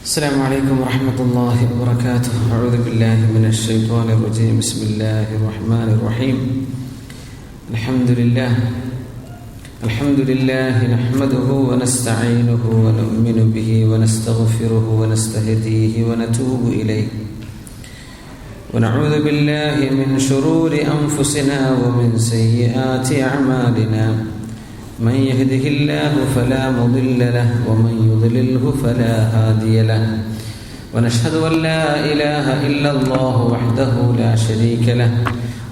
السلام عليكم ورحمة الله وبركاته. أعوذ بالله من الشيطان الرجيم. بسم الله الرحمن الرحيم. الحمد لله نحمده ونستعينه ونؤمن به ونستغفره ونستهديه ونتوب إليه ونعوذ بالله من شرور أنفسنا ومن سيئات أعمالنا. من يهده الله فلا مضل له ومن يضلله فلا هادي له ونشهد أن لا إله إلا الله وحده لا شريك له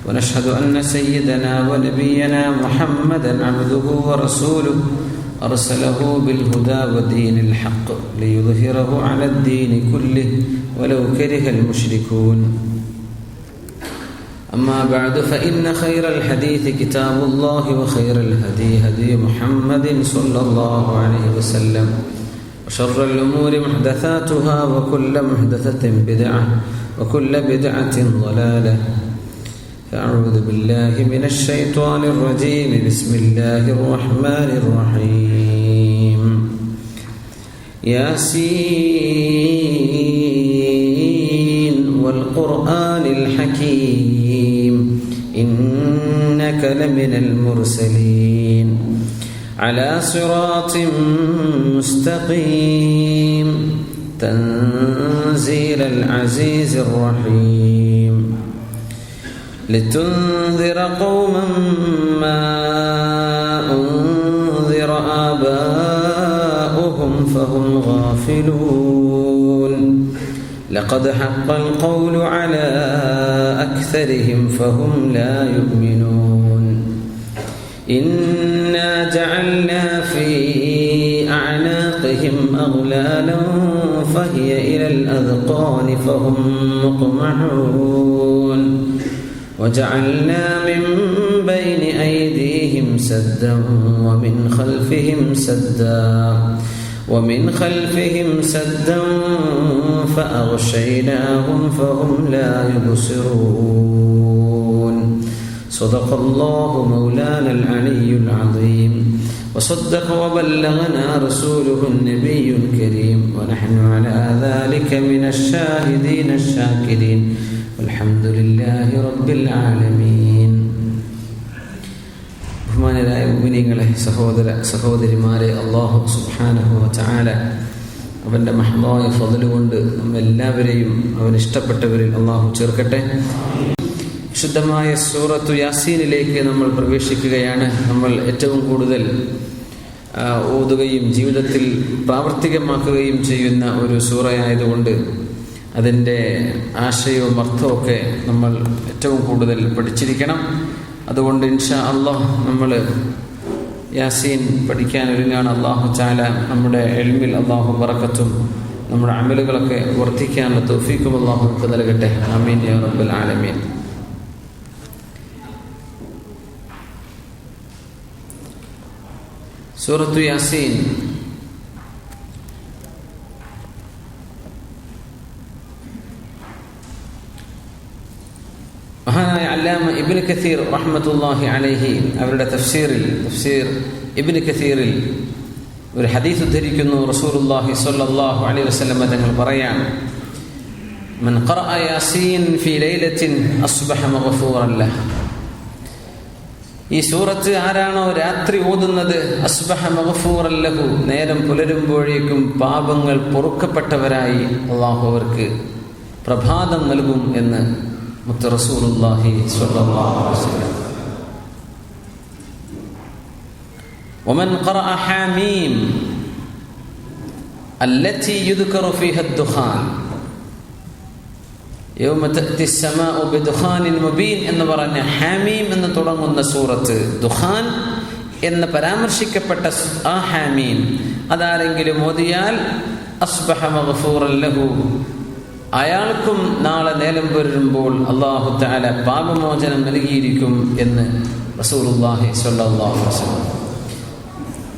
ونشهد أن سيدنا ونبينا محمدا عبده ورسوله أرسله بالهدى ودين الحق ليظهره على الدين كله ولو كره المشركون. أما بعد فإن خير الحديث كتاب الله وخير الهدي هدي محمد صلى الله عليه وسلم وشر الأمور محدثاتها وكل محدثة بدعة وكل بدعة ضلالة. فأعوذ بالله من الشيطان الرجيم. بسم الله الرحمن الرحيم. ياسين والقرآن الحكيم إنك لمن المرسلين على صراط مستقيم تنزيل العزيز الرحيم لتنذر قوما ما أنذر آباؤهم فهم غافلون لقد حق القول على أكثرهم فهم لا يؤمنون. إنا جعلنا في أعناقهم أغلالا فهي إلى الأذقان فهم مقمحون وجعلنا من بين أيديهم سدا ومن خلفهم سدا فأغشيناهم فهم لا يبصرون. صدق الله مولانا العلي العظيم وصدق وبلغنا رسوله النبي الكريم ونحن على ذلك من الشاهدين الشاكرين والحمد لله رب العالمين. ബഹുമാനരായ മുഅ്മിനീങ്ങളെ, സഹോദര സഹോദരിമാരെ, അല്ലാഹു സുബ്ഹാനഹു വ തആല അവൻ്റെ മഹ്ദായ ഫദ്ല് കൊണ്ട് നമ്മെല്ലാവരെയും അവൻ ഇഷ്ടപ്പെട്ടവരിൽ അല്ലാഹു ചേർക്കട്ടെ. വിശുദ്ധമായ സൂറത്തു യാസീനിലേക്ക് നമ്മൾ പ്രവേശിക്കുകയാണ്. നമ്മൾ ഏറ്റവും കൂടുതൽ ഓതുകയും ജീവിതത്തിൽ പ്രാവർത്തികമാക്കുകയും ചെയ്യുന്ന ഒരു സൂറയായതുകൊണ്ട് അതിൻ്റെ ആശയവും അർത്ഥമൊക്കെ നമ്മൾ ഏറ്റവും കൂടുതൽ പഠിച്ചിരിക്കണം. അതുകൊണ്ട് ഇൻഷാ അല്ലാഹ് നമ്മൾ യാസീൻ പഠിക്കാൻ ഒരുങ്ങാണ്. അല്ലാഹു തആല നമ്മുടെ ഇൽമിൽ അല്ലാഹു ബറക്കത്തും നമ്മുടെ അമലുകളൊക്കെ വർദ്ധിക്കാനുള്ള തൗഫീഖും അല്ലാഹു നമുക്ക് നൽകട്ടെ. ആമീൻ യാ റബ്ബൽ ആലമീൻ. സൂറത്തു യാസീൻ മഹാനായ അല്ലാമ ഇബ്നു കസീർ റഹ്മത്തുള്ളാഹി അലൈഹി അവരുടെ തഫ്സീർ ഇബ്നു കസീറിൽ ഒരു ഹദീസ് ഉദ്ധരിക്കുന്നു. റസൂലുള്ളാഹി സ്വല്ലല്ലാഹു അലൈഹി വസല്ലം തങ്ങൾ പറയാണ്, മൻ ഖറഅ യാസീൻ ഫീ ലൈലത്തിൻ അസ്ബഹ മഗ്ഫൂറൻ ലഹു. ഈ സൂറത്ത് ആരാണോ രാത്രി ഓതുന്നത്, അസ്ബഹ മഗ്ഫൂറൻ ലഹു, നേരം പുലരുമ്പോഴേക്കും പാപങ്ങൾ പൊറുക്കപ്പെട്ടവരായി അല്ലാഹു അവർക്ക് പ്രഭാതം നൽകും എന്ന് മുത്ത് റസൂലുള്ളാഹി സ്വല്ലല്ലാഹു അലൈഹി വസല്ലം. വമൻ ഖറഅ ഹാമീം അല്ലതി യുദ്കറു ഫീഹാ അദ്ദുഖാൻ യൗമ തഅതി അസ്സമാഉ ബിദുഖാനിൻ മുബീൻ എന്ന് പറഞ്ഞ ഹാമീം എന്ന് തുടങ്ങുന്ന സൂറത്ത്, ദുഖാൻ എന്ന് പരാമർശിക്കപ്പെട്ട ആ ഹാമീം അതാരെങ്കിലും ഓതിയാൽ അസ്ബഹ മഗ്ഫൂറൻ ലഹു, അയാൾക്കും നാളെ നേരം വരുമ്പോൾ അല്ലാഹു തആല പാപമോചനം നൽകിയിരിക്കും എന്ന് റസൂലുള്ളാഹി സ്വല്ലല്ലാഹു അലൈഹി വസല്ലം.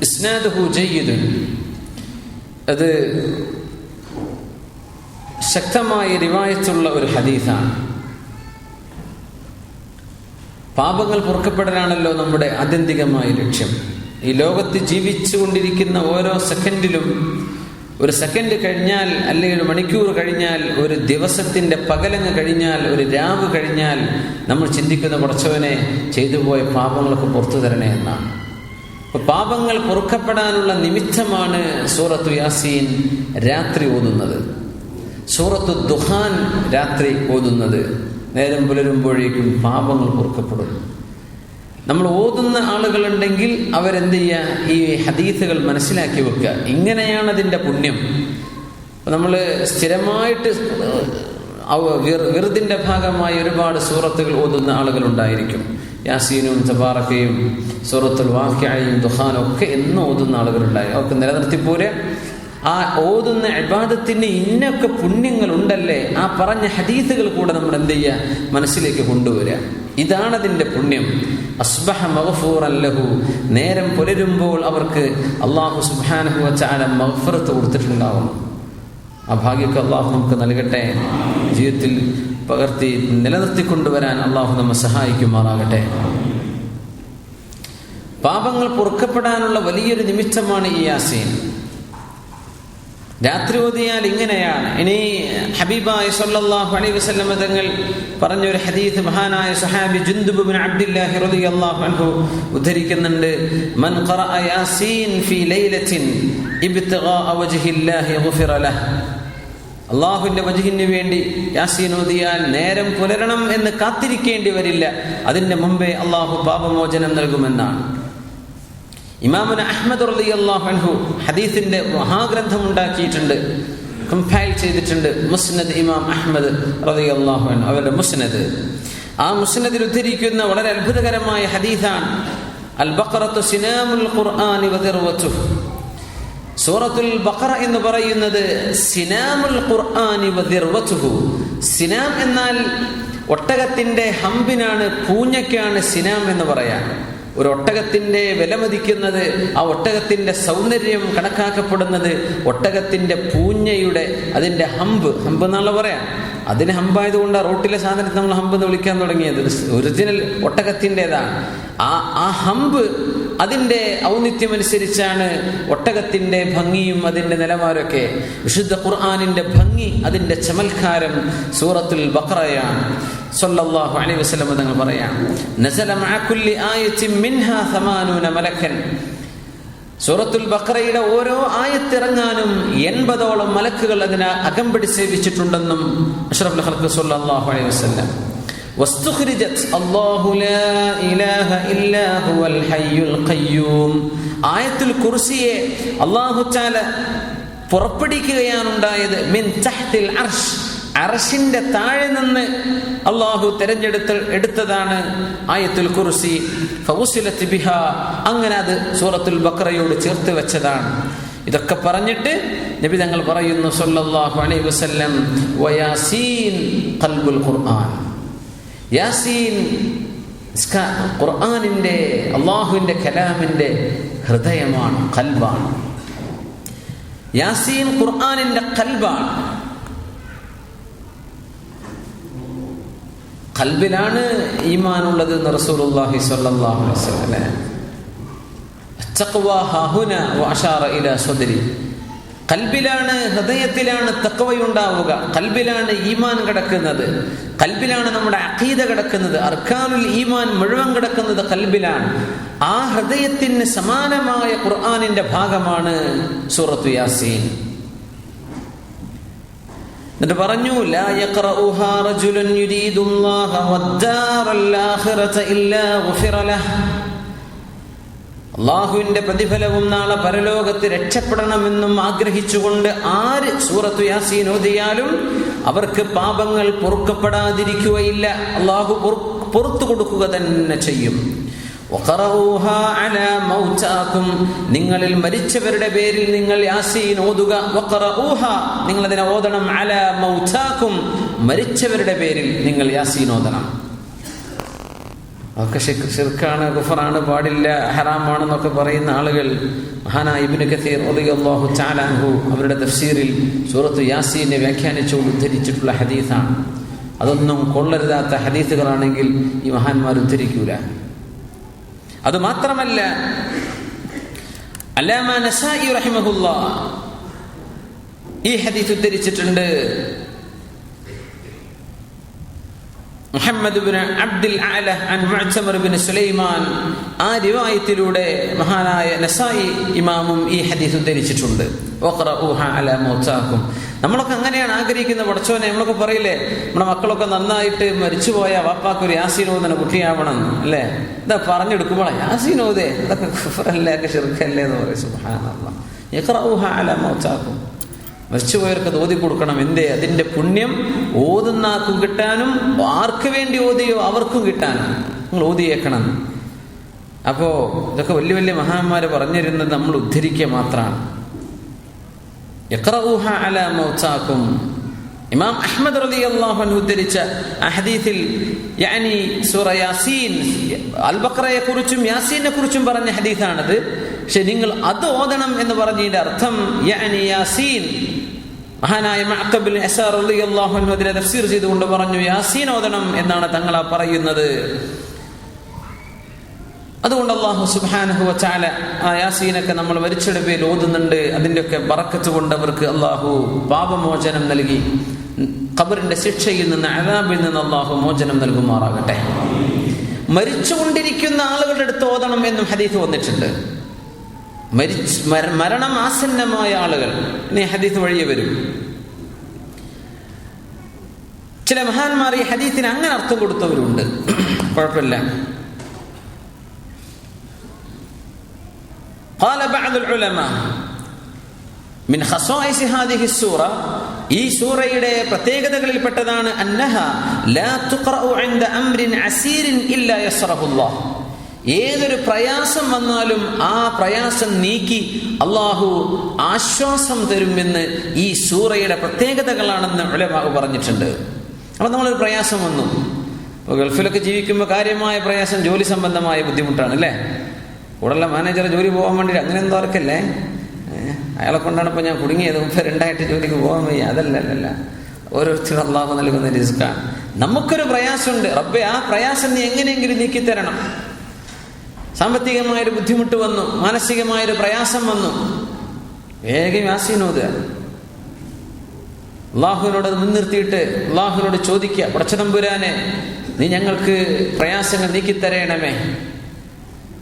ഇസ്നാദുഹു ജയ്യിദുൻ, അത് ശക്തമായ റിവായത്തുള്ള ഒരു ഹദീസാണ്. പാപങ്ങൾ പൊറുക്കപ്പെടലാണല്ലോ നമ്മുടെ ആത്യന്തികമായ ലക്ഷ്യം. ഈ ലോകത്ത് ജീവിച്ചുകൊണ്ടിരിക്കുന്ന ഓരോ സെക്കൻഡിലും ഒരു സെക്കൻഡ് കഴിഞ്ഞാൽ, അല്ലെങ്കിൽ ഒരു മണിക്കൂർ കഴിഞ്ഞാൽ, ഒരു ദിവസത്തിൻ്റെ പകലങ്ങ് കഴിഞ്ഞാൽ, ഒരു രാവ് കഴിഞ്ഞാൽ നമ്മൾ ചിന്തിക്കുന്ന പടച്ചവനെ ചെയ്തു പോയ പാപങ്ങളൊക്കെ പുറത്തു തരണേ എന്നാണ്. അപ്പോൾ പാപങ്ങൾ പൊറുക്കപ്പെടാനുള്ള നിമിത്തമാണ് സൂറത്തു യാസീൻ രാത്രി ഓതുന്നത്, സൂറത്തു ദുഹാൻ രാത്രി ഓതുന്നത്. നേരം പുലരുമ്പോഴേക്കും പാപങ്ങൾ പൊറുക്കപ്പെടും. നമ്മൾ ഓതുന്ന ആളുകളുണ്ടെങ്കിൽ അവരെന്ത് ചെയ്യുക, ഈ ഹദീസുകൾ മനസ്സിലാക്കി വെക്കുക. ഇങ്ങനെയാണ് അതിൻ്റെ പുണ്യം. നമ്മൾ സ്ഥിരമായിട്ട് വിറുദിൻ്റെ ഭാഗമായി ഒരുപാട് സൂറത്തുകൾ ഓതുന്ന ആളുകളുണ്ടായിരിക്കും. യാസീനും തബാറക്കയും സൂറത്തുൽ വാഖിഅയും ദുഹാനും ഒക്കെ എന്നും ഓതുന്ന ആളുകളുണ്ടായി. അവർക്ക് നിലനിർത്തിപ്പോലെ ആ ഓതുന്ന ഇബാദത്തിന് ഇന്നൊക്കെ പുണ്യങ്ങളുണ്ടല്ലേ, ആ പറഞ്ഞ ഹദീസുകൾ കൂടെ നമ്മൾ എന്ത് ചെയ്യുക, മനസ്സിലേക്ക് കൊണ്ടുവരിക. ഇതാണ് അതിൻ്റെ പുണ്യം. അസ്ബഹ മഗ്ഫൂറൻ ലഹു, നേരം പുലരുമ്പോൾ അവർക്ക് അല്ലാഹു സുബ്ഹാനഹു വ തആല മഗ്ഫിറത്ത് കൊടുത്തിട്ടുണ്ടാവും. ആ ഭാഗ്യമൊക്കെ അല്ലാഹു നമുക്ക് നൽകട്ടെ. ജീവിതത്തിൽ പകർത്തി നിലനിർത്തിക്കൊണ്ടുവരാൻ അല്ലാഹു നമ്മെ സഹായിക്കുമാറാകട്ടെ. പാപങ്ങൾ പൊറുക്കപ്പെടാനുള്ള വലിയൊരു നിമിത്തമാണ് ഈ യാസീൻ. രാത്രി ഓതിയാൽ ഇങ്ങനെയാണ്. ഇനി ഹബീബായ സല്ലല്ലാഹു അലൈഹി വസല്ലം തങ്ങൾ പറഞ്ഞൊരു ഹദീസ് മഹാനായ സ്വഹാബി ജുൻദുബ് ഇബ്നു അബ്ദില്ലാഹി റളിയല്ലാഹു അൻഹു ഉദ്ധരിക്കുന്നുണ്ട്. മൻ ഖറഅ യാസീൻ ഫീ ലൈലത്തിൻ ഇബ്തിഗാഅ വജ്ഹില്ലാഹി ഗുഫിറ ലഹു. അല്ലാഹുവിന്റെ വജ്ഹിന് വേണ്ടി യാസീൻ ഓതിയാൽ നേരം പുലരണം എന്ന് കാത്തിരിക്കേണ്ടി വരില്ല, അതിന്റെ മുമ്പേ അല്ലാഹു പാപമോചനം നൽകുമെന്നാണ്. ഇമാമുന അഹ്മദ് റളിയല്ലാഹു അൻഹു ഹദീസിന്റെ മഹാഗ്രന്ഥം ഉണ്ടാക്കിയിട്ടുണ്ട്, കമ്പൈൽ ചെയ്തിട്ടുണ്ട്. മുസ്നദ് ഇമാം അഹ്മദ് റളിയല്ലാഹു അൻഹു അവരുടെ മുസ്നദ്. ആ മുസ്നദിൽ ഉദ്ധരിക്കുന്ന വളരെ അത്ഭുതകരമായ ഹദീസാണ് അൽ ബഖറത്തു സിനാമുൽ ഖുർആനി വദിർവതുഹു. സൂറത്തുൽ ബഖറ എന്ന് പറയുന്നത് സിനാമുൽ ഖുർആനി വദിർവതുഹു. സിനാം എന്നാൽ ഒട്ടകത്തിന്റെ ഹമ്പിനാണ്, പൂഞ്ഞയ്ക്കാണ് സിനാം എന്ന് പറയാൻ. ഒരു ഒട്ടകത്തിന്റെ വിലമതിക്കുന്നത്, ആ ഒട്ടകത്തിന്റെ സൗന്ദര്യം കണക്കാക്കപ്പെടുന്നത് ഒട്ടകത്തിന്റെ പൂഞ്ഞയുടെ അതിന്റെ ഹമ്പ് എന്നുള്ള പറയാം. അതിന് ഹമ്പായതുകൊണ്ട് റോട്ടിലെ സാധനത്തെ നമ്മൾ ഹമ്പ് എന്ന് വിളിക്കാൻ തുടങ്ങിയത്. ഒറിജിനൽ ഒട്ടകത്തിൻ്റെതാണ്. ആ ഹമ്പ് അതിൻ്റെ ഔന്നിത്യമനുസരിച്ചാണ് ഒട്ടകത്തിൻ്റെ ഭംഗിയും അതിൻ്റെ നിലവാരമൊക്കെ. വിശുദ്ധ ഖുർആനിൻ്റെ ഭംഗി, അതിൻ്റെ ചമൽക്കാരം സൂറത്തുൽ ബഖറയാണ്. സല്ലല്ലാഹു അലൈഹി വസല്ലം തങ്ങൾ പറയാം, നസല മഅ കുല്ലി ആയത്തിൻ മിൻഹാ 80 മലക്കൻ. സൂറത്തുൽ ബഖറയുടെ ഓരോ ആയത്തിറങ്ങാനും 80ഓളം മലക്കുകൾ അതിനെ അകമ്പടി സേവിച്ചിട്ടുണ്ടെന്നും അഷ്റഫുൽ ഖൽഖ് സല്ലല്ലാഹു അലൈഹി വസല്ലം. വസ്തുഖ്രിജത് അല്ലാഹു ലാ ഇലാഹ ഇല്ലാ ഹുവൽ ഹയ്യുൽ ഖയ്യൂം. ആയത്തുൽ കുർസിയെ അല്ലാഹു തആല പുറപ്പെടുവിക്കുകയാണ് ഉണ്ടായത്. മിൻ തഹ്തിൽ അർശ്, അർശിന്റെ താഴെ നിന്ന് അല്ലാഹു എടുത്തതാണ് ആയത്തുൽ കുർസി. ഫൗസിലത് ബിഹാ, അങ്ങനെ അത് സൂറത്തുൽ ബഖറയോട് ചേർത്ത് വെച്ചതാണ്. ഇതൊക്കെ പറഞ്ഞിട്ട് നബി തങ്ങൾ പറയുന്നു സല്ലല്ലാഹു അലൈഹി വസല്ലം, വയാസീൻ ഖൽബുൽ ഖുർആൻ. യാസീൻ ഖുർആനിന്റെ, അല്ലാഹുവിന്റെ കലാമിന്റെ ഹൃദയമാണ്, ഖൽബാണ്. യാസീൻ ഖുർആനിന്റെ ഖൽബാണ്. ഖൽബിലാണ് ഈമാനുള്ളത് എന്ന് റസൂലുള്ളാഹി സ്വല്ലല്ലാഹു അലൈഹി വസല്ലം. തഖ്വ ഹാഹുന വഅശാറ ഇലാ സദ്രി. ഖൽബിലാണ്, ഹൃദയത്തിലാണ് തഖ്വയുണ്ടാവുക. ഖൽബിലാണ് ഈമാൻ കിടക്കുന്നത്. ഖൽബിലാണ് നമ്മുടെ അഖീദ കിടക്കുന്നത്. അർക്കാനുൽ ഈമാൻ മുഴുവൻ കിടക്കുന്നത് ഖൽബിലാണ്. ആ ഹൃദയത്തിന് സമാനമായ ഖുർആനിന്റെ ഭാഗമാണ് സൂറത്തു യാസീൻ. എന്നിട്ട് പറഞ്ഞു, ലാ യഖറഉഹാ റജുലുൻ യുരീദുല്ലാഹ വദ്ദാറൽ ആഖിറത ഇല്ലാ ഗുഫിറ ലഹു. അല്ലാഹുവിന്റെ പ്രതിഫലവും നാളെ പരലോകത്ത് രക്ഷപ്പെടണമെന്നും ആഗ്രഹിച്ചുകൊണ്ട് ആര് സൂറത്തു യാസീൻ ഓതിയാലും അവർക്ക് പാപങ്ങൾ പൊറുക്കപ്പെടാതിരിക്കുകയില്ല. അല്ലാഹു പുറത്തു കൊടുക്കുക തന്നെ ചെയ്യും. വഖറഊഹാ അലാ മൗതാകും, നിങ്ങളിൽ മരിച്ചവരുടെ പേരിൽ നിങ്ങൾ യാസീൻ ഓതുക. വഖറഊഹാ, നിങ്ങൾ അതിനെ ഓതണം. അലാ മൗതാകും, മരിച്ചവരുടെ പേരിൽ നിങ്ങൾ യാസീൻ ഓതണം. ഒക്കെ ശിർക്കാണ്, കുഫറാണ്, പാടില്ല, ഹറാമാണെന്നൊക്കെ പറയുന്ന ആളുകൾ മഹാനായ ഇബ്നു കസീർ റളിയല്ലാഹു തആല അൻഹു അവരുടെ തഫ്സീറിൽ സൂറത്തു യാസീനെ വ്യാഖ്യാനിച്ചുകൊണ്ട് ഉദ്ധരിച്ചിട്ടുള്ള ഹദീസാണ്. അതൊന്നും കൊള്ളരുതാത്ത ഹദീസുകളാണെങ്കിൽ ഈ മഹാന്മാർ ഉദ്ധരിക്കൂല. അതുമാത്രമല്ല, അല്ലാമ നസായി റഹിമഹുല്ലാഹ് ഈ ഹദീസ് ഉദ്ധരിച്ചിട്ടുണ്ട്. മുഹമ്മദ് ഇബ്നു അബ്ദുൽ അഅല അൻ മുഅ്തമർ ഇബ്നു സുലൈമാൻ, ആ റിവായത്തിലൂടെ മഹാനായ നസായി ഇമാമും ഈ ഹദീസ് ഉദ്ധരിച്ചിട്ടുണ്ട്. വഖറഊഹ അലാ മൗതാകും. നമ്മളൊക്കെ അങ്ങനെയാണ് ആഗ്രഹിക്കുന്നത്. പടച്ചോനെ, നമ്മളൊക്കെ പറയില്ലേ, നമ്മുടെ മക്കളൊക്കെ നന്നായിട്ട് മരിച്ചുപോയ വാപ്പാക്ക് ഒരു യാസീൻ ഓതുന്ന കുട്ടിയാവണം അല്ലേ? ഇതാ പറഞ്ഞെടുക്കുമ്പോൾ യാസീൻ ഓതേ, ഇതൊക്കെ കുഫ്റല്ലേ, ഒക്കെ ശിർക്കല്ലേ എന്ന് പറയും. സുബ്ഹാനല്ലാഹ്. യഖറഊഹ അലാ മൗതാകും. മരിച്ചുപോയവർക്ക് അത് ഓതി കൊടുക്കണം. എന്തേ? അതിന്റെ പുണ്യം ഓതുന്ന ആർക്കും കിട്ടാനും ആർക്ക് വേണ്ടി ഓതിയോ അവർക്കും കിട്ടാനും നിങ്ങൾ ഓതിയേക്കണം. അപ്പോ ഇതൊക്കെ വലിയ വലിയ മഹാന്മാര് പറഞ്ഞിരുന്നത് നമ്മൾ ഉദ്ധരിക്കുക മാത്രമാണ്. യഖറഊഹ അലാ മൗതാകും. ഇമാം അഹ്മദ് റളിയല്ലാഹു അൻഹു ഉദ്ധരിച്ച ഹദീസിൽ സൂറ യാസീൻ, അൽ ബഖറയെ കുറിച്ചും യാസീനെ കുറിച്ചും പറഞ്ഞ ഹദീസാണത്. പക്ഷെ നിങ്ങൾ അത് ഓതണം എന്ന് പറഞ്ഞതിന്റെ അർത്ഥം യാസീൻ, മഹാനായ മഅഖബ് ഇബ്നു അസാർ റളിയല്ലാഹു അൻഹു അതിനെ തഫ്സീർ ചെയ്തുകൊണ്ട് പറഞ്ഞു, യാസീൻ ഓതണം എന്നാണ് തങ്ങൾ പറയുന്നത്. അതുകൊണ്ട് അല്ലാഹു സുബ്ഹാനഹു വ തആല ആ യാസീനൊക്കെ നമ്മൾ മരിച്ചയുടെ പേരിൽ ഓതുന്നുണ്ട്. അതിൻ്റെയൊക്കെ ബറക്കത്ത് കൊണ്ട് അവർക്ക് അല്ലാഹു പാപമോചനം നൽകി ഖബറിന്റെ ശിക്ഷയിൽ നിന്ന്, അദാബിൽ നിന്ന് അല്ലാഹു മോചനം നൽകുമാറാകട്ടെ. മരിച്ചുകൊണ്ടിരിക്കുന്ന ആളുകളുടെ അടുത്ത് ഓതണം എന്നും ഹദീസ് വന്നിട്ടുണ്ട്. മരണം ആസന്നമായ ആളുകൾ, ഇനി ഹദീസ് വഴിയെ വരും. ചില മഹാന്മാർ ഈ ഹദീസിന് അങ്ങനെ അർത്ഥം കൊടുത്തവരുണ്ട്. കുഴപ്പമില്ല. قال بعض العلماء من خصائص هذه السورة, ഈ സൂറയുടെ പ്രത്യേകതകളിൽപ്പെട്ടതാണ് അന്നഹ ലാ തുഖറഉ ഇൻദ അംരിൻ അസീരിൻ ഇല്ലാ യസ്റഹു അല്ലാഹ്. ഏതൊരു പ്രയാസം വന്നാലും ആ പ്രയാസം നീക്കി അള്ളാഹു ആശ്വാസം തരുമെന്ന് ഈ സൂറയുടെ പ്രത്യേകതകളാണെന്ന് ഉലമാ പറഞ്ഞിട്ടുണ്ട്. അപ്പൊ നമ്മളൊരു പ്രയാസം വന്നു, ഇപ്പോൾ ഗൾഫിലൊക്കെ ജീവിക്കുമ്പോൾ കാര്യമായ പ്രയാസം ജോലി സംബന്ധമായ ബുദ്ധിമുട്ടാണ് അല്ലേ? കൂടെയുള്ള മാനേജറെ ജോലി പോകാൻ വേണ്ടി അങ്ങനെ എന്തോ ഓർക്കല്ലേ, അയാളെ കൊണ്ടാണ് ഇപ്പോൾ ഞാൻ കുടുങ്ങിയത്, മുമ്പ് 2 ജോലിക്ക് പോകാൻ വയ്യ. അതല്ല, ഓരോരുത്തരും അള്ളാഹു നൽകുന്ന റിസ്ക്കാണ്. നമുക്കൊരു പ്രയാസമുണ്ട്, റബ്ബേ ആ പ്രയാസം നീ എങ്ങനെയെങ്കിലും നീക്കിത്തരണം. സാമ്പത്തികമായൊരു ബുദ്ധിമുട്ട് വന്നു, മാനസികമായൊരു പ്രയാസം വന്നു, വേഗം യാസീൻ ഓതുക. അള്ളാഹുവിനോട് മുൻനിർത്തിയിട്ട് അള്ളാഹുവിനോട് ചോദിക്കുക, പടച്ചതമ്പുരാനെ നീ ഞങ്ങൾക്ക് പ്രയാസങ്ങൾ നീക്കിത്തരയണമേ.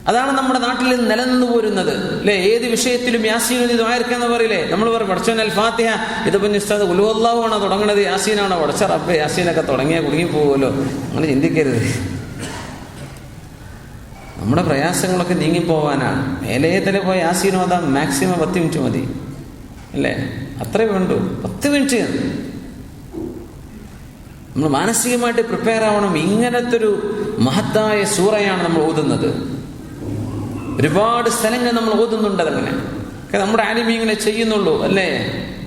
അതാണ് നമ്മുടെ നാട്ടിൽ നിലനിന്നു പോരുന്നത് അല്ലെ? ഏത് വിഷയത്തിലും യാസീൻ ദുആയിരക്കാന്ന് പറയില്ലേ? നമ്മൾ പറയും പടച്ചോൻ അൽ ഫാത്തിഹ, ഇതിപ്പോ ഉസ്താദ് ഖുൽ ഹുവല്ലാഹു ആണോ തുടങ്ങണത്, യാസീനാണോ? പടച്ച റബ്ബേ, യാസീനൊക്കെ തുടങ്ങിയാൽ കുടുങ്ങി പോകുമല്ലോ. അങ്ങനെ ചിന്തിക്കരുത്. നമ്മുടെ പ്രയാസങ്ങളൊക്കെ നീങ്ങിപ്പോവാനാണ്. മേലേതല പോയി യാസീൻ ഓതാൻ മാക്സിമം 10 മിനിറ്റ് മതി അല്ലേ? അത്രേ വേണ്ടു, 10 മിനിറ്റ്. നമ്മൾ മാനസികമായിട്ട് പ്രിപ്പയർ ആവണം. ഇങ്ങനത്തെ ഒരു മഹത്തായ സൂറയാണ് നമ്മൾ ഓതുന്നത്. ഒരുപാട് സ്ഥലങ്ങൾ നമ്മൾ ഓതുന്നുണ്ട്. അതങ്ങനെ നമ്മുടെ ആലിമീങ്ങളെ ചെയ്യുന്നുള്ളൂ അല്ലേ?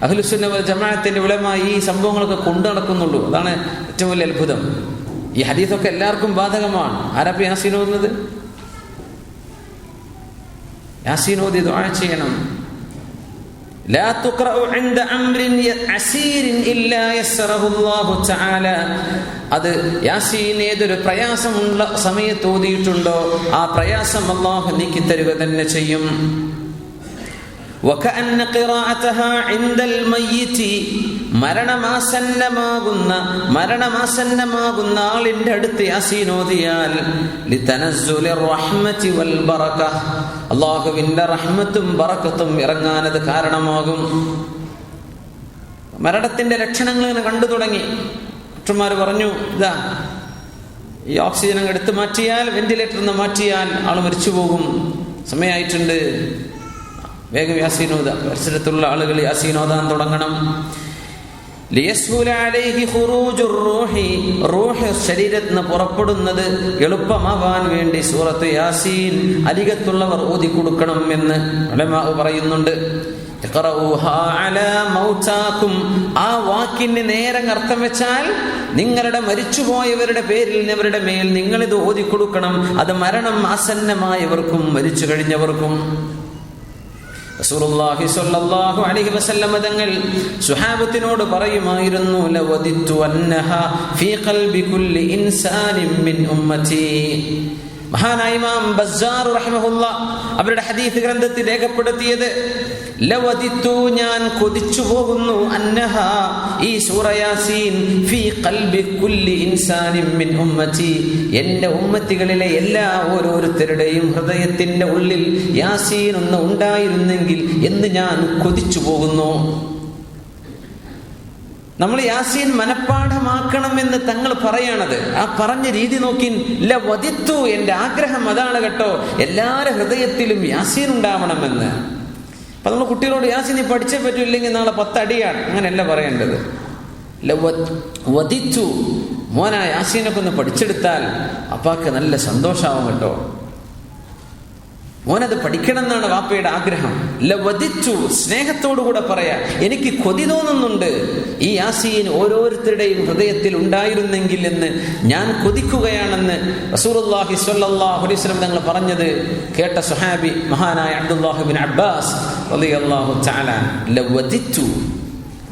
അഹ്ലുസുന്ന വൽ ജമാഅത്തിന്റെ ഉലമാ ഈ സംഭവങ്ങളൊക്കെ കൊണ്ടു നടക്കുന്നുള്ളൂ. അതാണ് ഏറ്റവും വലിയ അത്ഭുതം. ഈ ഹദീസൊക്കെ എല്ലാവർക്കും ബാധകമാണ്. ആരാപ്പ യാസീൻ ഓതുന്നത്? യാസീൻ ഓതി ദുആ ചെയ്യണം. لا تقرأ عند أمر عسير إلا يسره الله تعالى. അത് യാസീൻ ഏതൊരു പ്രയാസമുള്ള സമയത്ത് ഓതിയിട്ടുണ്ടോ ആ പ്രയാസം അല്ലാഹു നീക്കിത്തരുക തന്നെ ചെയ്യും. وكأن قراءتها عند الميت, മരണമാസന്നമാകുന്ന ആളിന്റെ അടുത്ത് യാസീൻ ഓതിയാൽ ലിതനസ്സുലിർ റഹ്മതി വൽ ബറക, അല്ലാഹുവിന്റെ റഹ്മത്തും ബറക്കത്തും ഇറങ്ങാനത് കാരണമാകും. മരണത്തിന്റെ ലക്ഷണങ്ങൾ ഇങ്ങനെ കണ്ടു തുടങ്ങി. ഡോക്ടർമാർ പറഞ്ഞു, ഇതാ ഈ ഓക്സിജൻ എടുത്തു മാറ്റിയാൽ, വെന്റിലേറ്ററിൽ നിന്ന് മാറ്റിയാൽ ആൾ മരിച്ചു പോകും, സമയമായിട്ടുണ്ട്, വേഗം യാസീൻ ഓതാ. പരിസരത്തുള്ള ആളുകൾ യാസീൻ ഓതാൻ തുടങ്ങണം. റൂഹ് ശരീരത്തിൽ നിന്ന് പുറപ്പെടുന്നത് എളുപ്പമാവാൻ വേണ്ടി സൂറത്ത് യാസീൻ അരികത്തുള്ളവർ ഓതി കൊടുക്കണം എന്ന് ഉലമാ പറയുന്നുണ്ട്. ആ വാക്കിന് നേരെ അർത്ഥം വെച്ചാൽ നിങ്ങളുടെ മരിച്ചുപോയവരുടെ പേരിൽ അവരുടെ മേൽ നിങ്ങളിത് ഓതി കൊടുക്കണം. അത് മരണം ആസന്നമായവർക്കും മരിച്ചു കഴിഞ്ഞവർക്കും. റസൂലുള്ളാഹി സ്വല്ലല്ലാഹു അലൈഹി വസല്ലം തങ്ങൾ സ്വഹാബത്തിനോട് പറയുമായിരുന്നു, ലവദിത്തു അന്നഹ ഫീ ഖൽബി കുല്ലി ഇൻസാനിൻ മിൻ ഉമ്മതി. മഹാനായ ഇമാം ബസ്സാർ റഹിമഹുല്ലാഹ് അവരുടെ ഹദീസ് ഗ്രന്ഥത്തിൽ രേഖപ്പെടുത്തിയത്, ലവദിത്തു ഞാൻ കൊതിച്ചു പോകുന്നു, അന്നഹ ഈ സൂറ യാസീൻ ഫീ ഖൽബി കുല്ലി ഇൻസാനിൻ മിൻ ഉമ്മത്തി, എൻ്റെ ഉമ്മത്തികളിലെ എല്ലാ ഓരോരുത്തരുടെയും ഹൃദയത്തിന്റെ ഉള്ളിൽ യാസീൻ ഒന്ന് ഉണ്ടായിരുന്നെങ്കിൽ എന്ന് ഞാൻ കൊതിച്ചു പോകുന്നു. നമ്മൾ യാസീൻ മനഃപ്പാഠമാക്കണമെന്ന് തങ്ങൾ പറയണത്, ആ പറഞ്ഞ രീതി നോക്കി, ലവദിത്തു എൻ്റെ ആഗ്രഹം അതാണ് കേട്ടോ, എല്ലാവരുടെ ഹൃദയത്തിലും യാസീൻ ഉണ്ടാവണമെന്ന്. അപ്പൊ നമ്മൾ കുട്ടികളോട് യാസീൻ നീ പഠിച്ചേ പറ്റൂ, ഇല്ലെങ്കിൽ നാളെ 10 അടിയാണ്, അങ്ങനെയല്ല പറയേണ്ടത്. ലവദിത്തു മോനാ യാസീനൊക്കെ ഒന്ന് പഠിച്ചെടുത്താൽ അപ്പാക്ക് നല്ല സന്തോഷാവും കേട്ടോ, മോനത് പഠിക്കണം എന്നാണ് വാപ്പയുടെ ആഗ്രഹം. ലവദിച്ചു സ്നേഹത്തോടുകൂടെ പറയാ, എനിക്ക് കൊതി തോന്നുന്നുണ്ട് ഈ യാസീൻ ഓരോരുത്തരുടെയും ഹൃദയത്തിൽ ഉണ്ടായിരുന്നെങ്കിൽ എന്ന് ഞാൻ കൊതിക്കുകയാണെന്ന് റസൂലുള്ളാഹി സ്വല്ലല്ലാഹു അലൈഹി വസല്ലം തങ്ങൾ പറഞ്ഞത് കേട്ട സ്വഹാബി മഹാനായ അബ്ദുല്ലാഹ് ഇബ്നു അബ്ബാസ് റളിയല്ലാഹു തആല, ലവദിച്ചു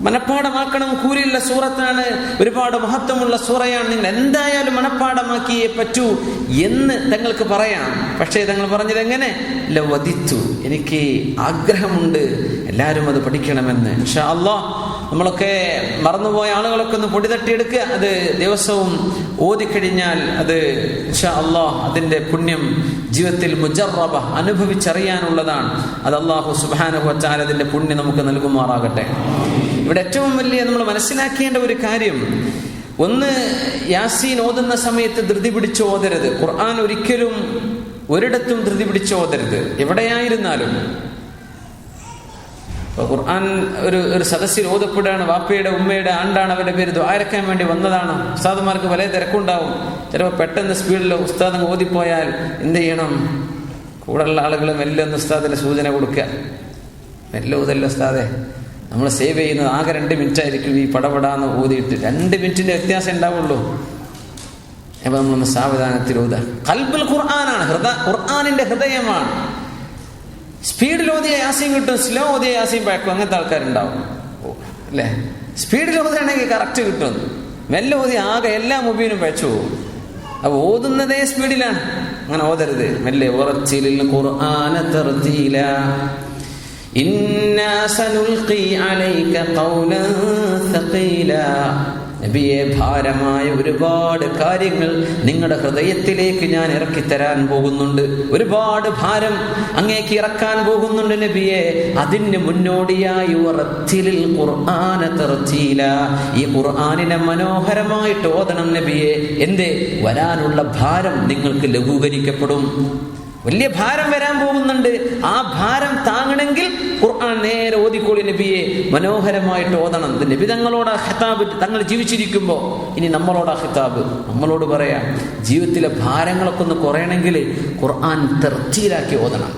മനഃപ്പാഠമാക്കണം, കൂലിയുള്ള സൂറത്താണ്, ഒരുപാട് മഹത്വമുള്ള സൂറയാണ്, നിങ്ങൾ എന്തായാലും മനഃപ്പാഠമാക്കിയേ പറ്റൂ എന്ന് തങ്ങൾക്ക് പറയാം. പക്ഷേ തങ്ങൾ പറഞ്ഞത് എങ്ങനെ? ലവദിത്തു, എനിക്ക് ആഗ്രഹമുണ്ട് എല്ലാവരും അത് പഠിക്കണമെന്ന്. ഇൻഷാ അല്ലാഹ് നമ്മളൊക്കെ മറന്നുപോയ ആളുകളൊക്കെ ഒന്ന് പൊടി തട്ടിയെടുക്കുക, അത് ദിവസവും ഓതിക്കഴിഞ്ഞാൽ അത് ഇൻഷാ അല്ലാഹ് അതിൻ്റെ പുണ്യം ജീവിതത്തിൽ മുജറബ അനുഭവിച്ചറിയാനുള്ളതാണ്. അത് അല്ലാഹു സുബ്ഹാനഹു വ തആല അതിൻ്റെ പുണ്യം നമുക്ക് നൽകുമാറാകട്ടെ. ഇവിടെ ഏറ്റവും വലിയ നമ്മൾ മനസ്സിലാക്കേണ്ട ഒരു കാര്യം, ഒന്ന്, യാസീൻ ഓതുന്ന സമയത്ത് ധൃതി പിടിച്ച് ഓതരുത്. ഖുർആൻ ഒരിക്കലും ഒരിടത്തും ധൃതി പിടിച്ച് ഓതരുത്, എവിടെയായിരുന്നാലും. ഖുർആൻ ഒരു സദസ്സിൽ ഓതപ്പെടുകയാണ്, വാപ്പയുടെ ഉമ്മയുടെ ആണ്ടാണ്, അവരുടെ പേര് ദുആരക്കാൻ വേണ്ടി വന്നതാണ്. ഉസ്താദുമാർക്ക് വലിയ തിരക്കുണ്ടാവും, ചിലപ്പോൾ പെട്ടെന്ന് സ്പീഡിൽ ഉസ്താദ് ഓതിപ്പോയാൽ എന്ത് ചെയ്യണം? കൂടെയുള്ള ആളുകൾ മെല്ലെ ഒന്ന് ഉസ്താദിന് സൂചന കൊടുക്കുക, മെല്ലെ ഊതല്ല ഉസ്താദെ, നമ്മൾ സേവ് ചെയ്യുന്നത് ആകെ 2 മിനിറ്റ് ആയിരിക്കും, ഈ പടപടാന്ന് ഊതിയിട്ട് 2 മിനിറ്റിന്റെ വ്യത്യാസം ഉണ്ടാവുള്ളൂ. അപ്പൊ നമ്മളൊന്ന് സാവധാനത്തിൽ ഊത. ഖൽബുൽ ഖുർആനാണ്, ഖുർആനിന്റെ ഹൃദയമാണ്. സ്പീഡിൽ ഓതിയ യാസീൻ കിട്ടും, സ്ലോ ഓതിയ യാസീൻ പഴക്കും, അങ്ങനത്തെ ആൾക്കാരുണ്ടാവും അല്ലേ? സ്പീഡിൽ ഓതുകയാണെങ്കിൽ കറക്റ്റ് കിട്ടും, മെല്ലെ ഓതി ആകെ എല്ലാ മുബീനും പഴച്ചു പോകും. അപ്പൊ ഓതുന്നതേ സ്പീഡിലാണ്, അങ്ങനെ ഓതരുത്. മെല്ലെ ഉറച്ചിലിൽ ഖുർആന തർതീല, ഇന്നാ സനുൽഖി അലൈക ഖൗലൻ സഖീലാ, നബിയെ ഭാരമായ ഒരുപാട് കാര്യങ്ങൾ നിങ്ങളുടെ ഹൃദയത്തിലേക്ക് ഞാൻ ഇറക്കിത്തരാൻ പോകുന്നുണ്ട്, ഒരുപാട് ഭാരം അങ്ങേക്ക് ഇറക്കാൻ പോകുന്നുണ്ട് നബിയെ. അതിന് മുന്നോടിയായി വറത്തിലിൽ ഖുർആന തർതീല, ഈ ഖുർആനിനെ മനോഹരമായിട്ട് ഓതണം നബിയെ. എന്തേ? വരാനുള്ള ഭാരം നിങ്ങൾക്ക് ലഘൂകരിക്കപ്പെടും. വലിയ ഭാരം വരാൻ പോകുന്നുണ്ട്, ആ ഭാരം താങ്ങണമെങ്കിൽ ഖുർആൻ നേരെ ഓതിക്കോളി നബിയെ, മനോഹരമായിട്ട് ഓതണം. നബി തങ്ങളോടാ ഖിതാബ്, തങ്ങൾ ജീവിച്ചിരിക്കുമ്പോൾ. ഇനി നമ്മളോടാ ഖിതാബ്, നമ്മളോട് പറയാം, ജീവിതത്തിലെ ഭാരങ്ങളൊക്കെ ഒന്ന് കുറയണമെങ്കിൽ ഖുർആൻ തർത്തീലാക്കി ഓതണം.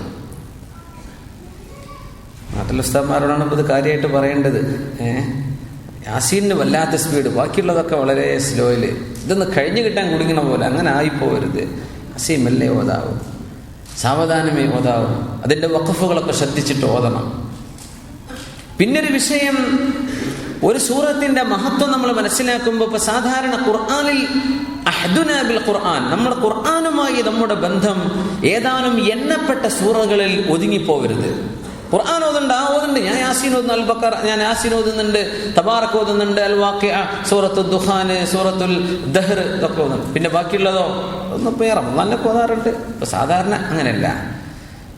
നാട്ടിലെ ഉസ്താദന്മാരോടാണ് ഇത് കാര്യമായിട്ട് പറയേണ്ടത്. യാസീന് വല്ലാത്ത സ്പീഡ്, ബാക്കിയുള്ളതൊക്കെ വളരെ സ്ലോയില്, ഇതൊന്ന് കഴിഞ്ഞു കിട്ടാൻ കുടുങ്ങണ പോലെ, അങ്ങനെ ആയിപ്പോവരുത്. യാസീൻ മെല്ലെ ഓതാവും, സാവധാനമേ ഓതാവും, അതിൻ്റെ വഖഫുകളൊക്കെ ശ്രദ്ധിച്ചിട്ട് ഓതണം. പിന്നൊരു വിഷയം, ഒരു സൂറത്തിന്റെ മഹത്വം നമ്മൾ മനസ്സിലാക്കുമ്പോൾ, ഇപ്പൊ സാധാരണ ഖുർആനിൽ അഹ്ദുനാ ബിൽ ഖുർആൻ, നമ്മുടെ ഖുർആനുമായി നമ്മുടെ ബന്ധം ഏതാനും എണ്ണപ്പെട്ട സൂറകളിൽ ഒതുങ്ങിപ്പോവരുത്. ഖുർആൻ ഓതുന്നുണ്ട്, ഞാൻ യാസീൻ ഓതുന്നു, അൽ ബഖറ ഞാൻ യാസീൻ ഓതുന്നുണ്ട്, തബാറക് ഓതുന്നുണ്ട്, അൽ വാഖിഅ, സൂറത്തുൽ ദുഖാൻ, സൂറത്തുൽ ദഹ്ർ ഇതൊക്കെ ഓതുന്നു. പിന്നെ ബാക്കിയുള്ളതോ ഒന്ന് റമളാനിലൊക്കെ ഓതാറുണ്ട്. ഇപ്പൊ സാധാരണ അങ്ങനെയല്ല.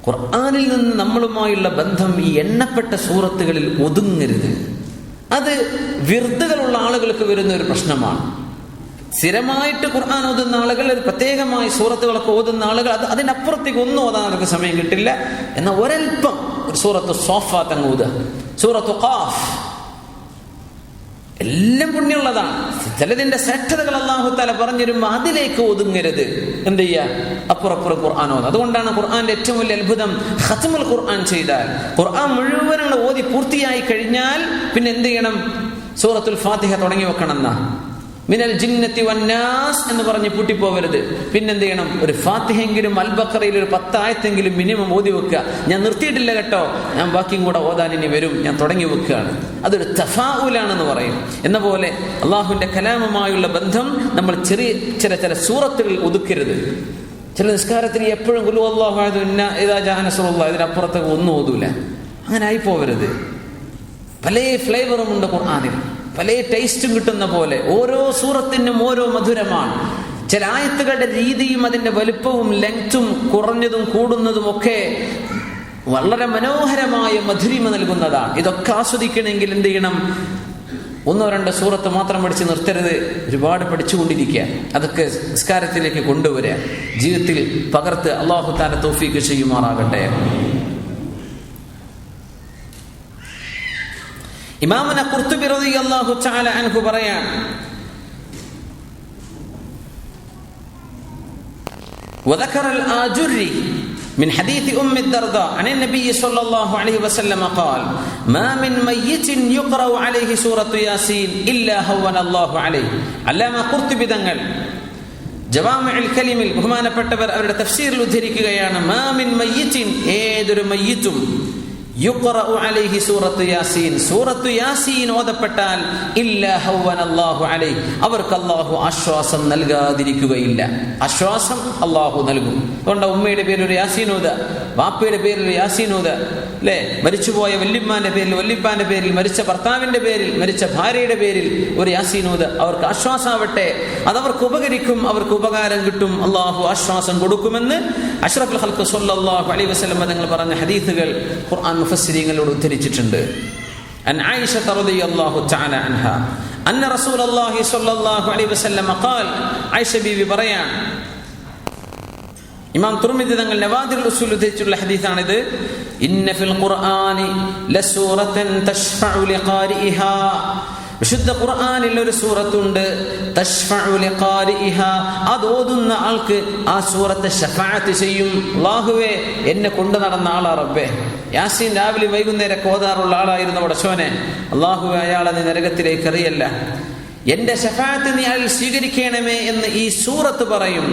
ഖുർആനിൽ നിന്ന് നമ്മളുമായുള്ള ബന്ധം ഈ എണ്ണപ്പെട്ട സൂറത്തുകളിൽ ഒതുങ്ങരുത്. അത് വിർദുകളുള്ള ആളുകൾക്ക് വരുന്ന ഒരു പ്രശ്നമാണ്. സ്ഥിരമായിട്ട് ഖുർആൻ ഓതുന്ന ആളുകൾ, പ്രത്യേകമായി സൂറത്തുകളൊക്കെ ഓതുന്ന ആളുകൾ, അതിനപ്പുറത്തേക്ക് ഒന്നും ഓതാൻ അവർക്ക് സമയം കിട്ടില്ല. എന്നാൽ ഒരൽപ്പം ഒരു സൂറത്ത് സ്വാഫാത്ത് അങ്ങ് ഓതുക, സൂറത്ത് ഖാഫ്, എല്ലാം പുണ്യമുള്ളതാണ്. ചിലതിന്റെ ശ്രേഷ്ഠതകൾ അല്ലാഹു തആല പറഞ്ഞിരുമ്പോൾ അതിലേക്ക് ഒതുങ്ങരുത്. എന്ത് ചെയ്യുക? അപ്പുറപ്പുറം ഖുർആൻ ഓതുക. അതുകൊണ്ടാണ് ഖുർആന്റെ ഏറ്റവും വലിയ അത്ഭുതം, ഖത്മുൽ ഖുർആൻ ചെയ്താൽ, ഖുർആൻ മുഴുവൻ ഓതി പൂർത്തിയായി കഴിഞ്ഞാൽ പിന്നെ എന്ത് ചെയ്യണം? സൂറത്തുൽ ഫാത്തിഹ തുടങ്ങി വെക്കണം എന്നാ. മിനൽ ജിന്നത്തി വന്നാസ് എന്ന് പറഞ്ഞ് പൂട്ടിപ്പോവരുത്. പിന്നെന്ത് ചെയ്യണം? ഒരു ഫാത്തിഹെങ്കിലും അൽ ബഖറയിൽ ഒരു 10 ആയത്തെങ്കിലും മിനിമം ഓതി വെക്കുക. ഞാൻ നിർത്തിയിട്ടില്ല കേട്ടോ, ഞാൻ ബാക്കിയും കൂടെ ഓതാൻ ഇനി വരും, ഞാൻ തുടങ്ങി വെക്കുകയാണ്. അതൊരു തഫാഉലാണെന്ന് പറയും. എന്ന പോലെ അള്ളാഹുവിന്റെ കലാമുമായുള്ള ബന്ധം നമ്മൾ ചില സൂറത്തുകൾ ഒതുക്കരുത്. ചില നിസ്കാരത്തിന് എപ്പോഴും ഖുൽ ഹുവല്ലാഹു അഹദ് ഇന്നാ ഇദാ ജാഅ നസ്റുല്ലാഹ്, ഇതിനപ്പുറത്തേക്ക് ഒന്നും ഓതൂല. അങ്ങനെ ആയിപ്പോവരുത്. പല ഫ്ലേവറുമുണ്ട് ഖുർആനിൽ, പല ടേസ്റ്റും കിട്ടുന്ന പോലെ. ഓരോ സൂറത്തിനും ഓരോ മധുരമാണ്. ചില ആയത്തുകളുടെ രീതിയും അതിന്റെ വലുപ്പവും ലെങ്ത്തും കുറഞ്ഞതും കൂടുന്നതും ഒക്കെ വളരെ മനോഹരമായ മധുരിമ നൽകുന്നതാണ്. ഇതൊക്കെ ആസ്വദിക്കണമെങ്കിൽ എന്ത് ചെയ്യണം? 1-2 സൂറത്ത് മാത്രം പഠിച്ച് നിർത്തരുത്, ഒരുപാട് പഠിച്ചുകൊണ്ടിരിക്കുക. അതൊക്കെ നിസ്കാരത്തിലേക്ക് കൊണ്ടുവരിക, ജീവിതത്തിൽ പകർത്ത് അല്ലാഹു തആല തൗഫീഖ് ചെയ്യുമാറാകട്ടെ. ഇമാമുന ഖുർത്തുബി റളിയല്ലാഹു തആല അൻഹു പറയാൻ, وذكر الآجري من حديث أم الدرداء عن النبي صلى الله عليه وسلم قال ما من ميت يقرأ عليه سورة ياسين إلا هون الله عليه. അല്ലാമ ഖുർത്തുബി തങ്ങൾ ജവാമിഉൽ കലിമിൽ ബഹുമാനപ്പെട്ടവർ അവരുടെ തഫ്സീറിൽ ഉദ്ധരിക്കുകയാണ്, മാ മിൻ മയ്യിത്തിൻ, ഏതൊരു മയ്യിത്തും യുഖറഉ അലൈഹി സൂറത്തു യാസീൻ, സൂറത്തു യാസീൻ ഓതപ്പെട്ടാൽ ഇല്ലാ ഹവ്വനല്ലാഹു അലൈഹി, അവർക്ക് അല്ലാഹു ആശ്വാസം നൽകാതിരിക്കുകയില്ല. ആശ്വാസം അല്ലാഹു നൽകും. അതുകൊണ്ട് ഉമ്മയുടെ പേരിൽ ഒരു യാസീൻ ഓതുക, വാപ്പയുടെ പേരിൽ ഒരു യാസീൻ ഓതുക, അല്ലേ? മരിച്ചുപോയ വല്യമ്മാന്റെ പേരിൽ, വല്യപ്പാന്റെ പേരിൽ, മരിച്ച ഭർത്താവിന്റെ പേരിൽ, മരിച്ച ഭാര്യയുടെ പേരിൽ ഒരു യാസീൻ ഓതുക. അവർക്ക് ആശ്വാസമാവട്ടെ, അതവർക്ക് ഉപകരിക്കും, അവർക്ക് ഉപകാരം കിട്ടും, അല്ലാഹു ആശ്വാസം കൊടുക്കുമെന്ന് അഷ്റഫുൽ ഖൽഖ് സ്വല്ലല്ലാഹു അലൈഹി വസല്ലം തങ്ങൾ പറഞ്ഞ ഹദീസുകൾ ഖുർആൻ മുഫസ്സിരീങ്ങളോട് ഉദ്ധരിച്ചിട്ടുണ്ട്. അൻ ആയിഷ റളിയല്ലാഹു തആല അൻഹാ അന്ന റസൂലുള്ളാഹി സ്വല്ലല്ലാഹു അലൈഹി വസല്ലം ഖാൽ, ആയിഷ ബീവി പറയാൻ, ഇമാം തുർമിദി തങ്ങൾ നവാദിറുൽ ഉസൂൽ ഉദ്ധരിച്ചിട്ടുള്ള ഹദീസാണിത്. ഇന്ന ഫിൽ ഖുർആനി ലസൂറത്തൻ തശ്ഫഉ ലിഖാരിഇഹാ, വിശുദ്ധ ഖുർആനിൽ ഒരു സൂറത്തുണ്ട്, തശ്ഫഉ ലിഖാരിഇഹാ, അത് ഓതുന്ന ആൾക്ക് ആ സൂറത്ത് ശഫാഅത്ത് ചെയ്യും. അല്ലാഹുവേ, എന്നെ കൊണ്ടു നടന്ന ആളാ റബ്ബേ, യാസീൻ രാവിലെ വൈകുന്നേരം ഓതാറുള്ള ആളായിരുന്നു പടച്ചോനെ, അല്ലാഹുവേ അയാളെ നീ നരകത്തിലേക്ക് എറിയല്ല, എന്റെ ശഫാഅത്ത് നീ അയാൾ സ്വീകരിക്കണമേ എന്ന് ഈ സൂറത്ത് പറയും.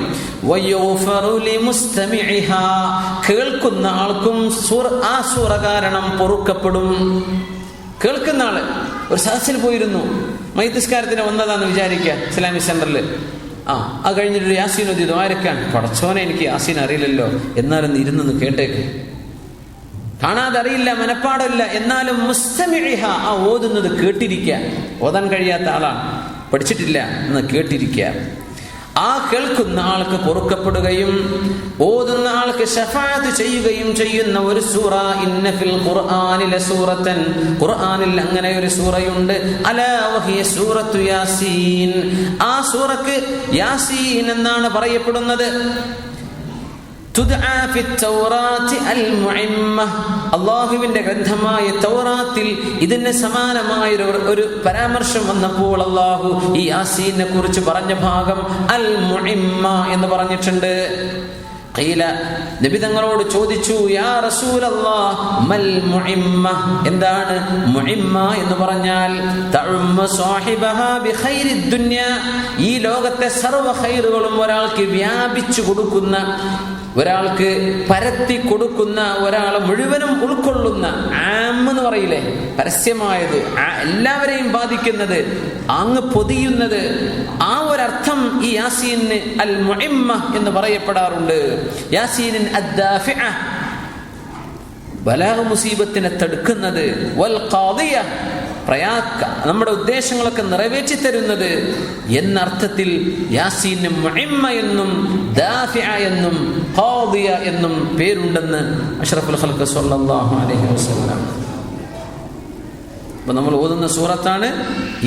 വയഗ്ഫറു ലിമുസ്തമിഇഹാ, കേൾക്കുന്ന ആൾക്കും ആ സൂറ കാരണം പൊറുക്കപ്പെടും. കേൾക്കുന്ന ആള് ഒരു സദസ്സിൽ പോയിരുന്നു, മയ്യിത്ത് വന്നതാന്ന് വിചാരിക്കുക, ഇസ്ലാമിക് സെന്ററിൽ. അത് കഴിഞ്ഞിട്ട് യാസീൻ ഓതി ദ്വാരക്കാൻ, പടച്ചോനെ എനിക്ക് യാസീൻ അറിയില്ലല്ലോ, എന്നാലും ഇരുന്നൊന്ന് കേട്ടേക്ക്. കാണാതെ അറിയില്ല, മനപ്പാടില്ല, എന്നാലും മുസ്തമിഇഹ, ആ ഓതുന്നത് കേട്ടിരിക്കുക. ഓതാൻ കഴിയാത്ത ആളാണ്, പഠിച്ചിട്ടില്ല എന്ന് കേട്ടിരിക്കുക. ആ കേൾക്കുന്ന ആൾക്ക് പൊറുക്കപ്പെടുകയും ഓതുന്ന ആൾക്ക് ശഫാഅത്ത് ചെയ്യുകയും ചെയ്യുന്ന ഒരു സൂറ. ഇന്ന ഫിൽ ഖുർആനി ലസൂറത്തൻ, ഖുർആനിൽ അങ്ങനെ ഒരു സൂറയുണ്ട്, അലാ വഹിയ സൂറത്തു യാസീൻ, ആ സൂറക്ക് യാസീൻ എന്നാണ് പറയപ്പെടുന്നത്. തുദ്ആ ഫിത് തൗറാത്തി അൽ മുഇമ്മ, അല്ലാഹുവിന്റെ ഗ്രന്ഥമായ തൗറാത്തിൽ ഇതിന് സമാനമായ ഒരു പരാമർശം വന്നപ്പോൾ അല്ലാഹു ഈ യാസീനെ കുറിച്ച് പറഞ്ഞ ഭാഗം അൽ മുഇമ്മ എന്ന് പറഞ്ഞിട്ടുണ്ട്. ഖീല, നബി തങ്ങളോട് ചോദിച്ചു, യാ റസൂലല്ലാഹ് മൽ മുഇമ്മ, എന്താണ് മുഇമ്മ എന്ന് പറഞ്ഞാൽ? തഉമ്മ സാഹിബഹാ ബിഖൈരിദ് ദുനിയ, ഈ ലോകത്തെ സർവ്വ ഖൈറുകളും ഒരാൾക്ക് വ്യാപിച്ചു കൊടുക്കുന്ന, ഒരാൾക്ക് പരത്തി കൊടുക്കുന്ന, ഒരാളെ മുഴുവനും ഉൾക്കൊള്ളുന്ന, ആം എന്ന് പറയില്ലേ, പരസ്യമായത്, എല്ലാവരെയും ബാധിക്കുന്നത്, അങ്ങ് പൊതിയുന്നത്, ആ ഒരർത്ഥം ഈ യാസീന് അൽ മുഇമ്മ എന്ന് പറയപ്പെടാറുണ്ട്. യാസീനിൻ അദ്ദാഫിഅ, ബലാഗ മുസീബത്തിനെ തടുക്കുന്നത്, വൽ ഖാദിയ, നമ്മുടെ ഉദ്ദേശങ്ങളൊക്കെ നിറവേറ്റി തരുന്നത് എന്നർത്ഥത്തിൽ യാസീന് മുഇമ്മ എന്നും ദാഫിഅ എന്നും ഖാദിയ എന്നും പേരുണ്ടെന്ന് അഷ്റഫുൽ ഖൽഖ് സ്വല്ലല്ലാഹു അലൈഹി വസല്ലം. അപ്പോൾ നമ്മൾ ഓതുന്ന സൂറത്താണ്,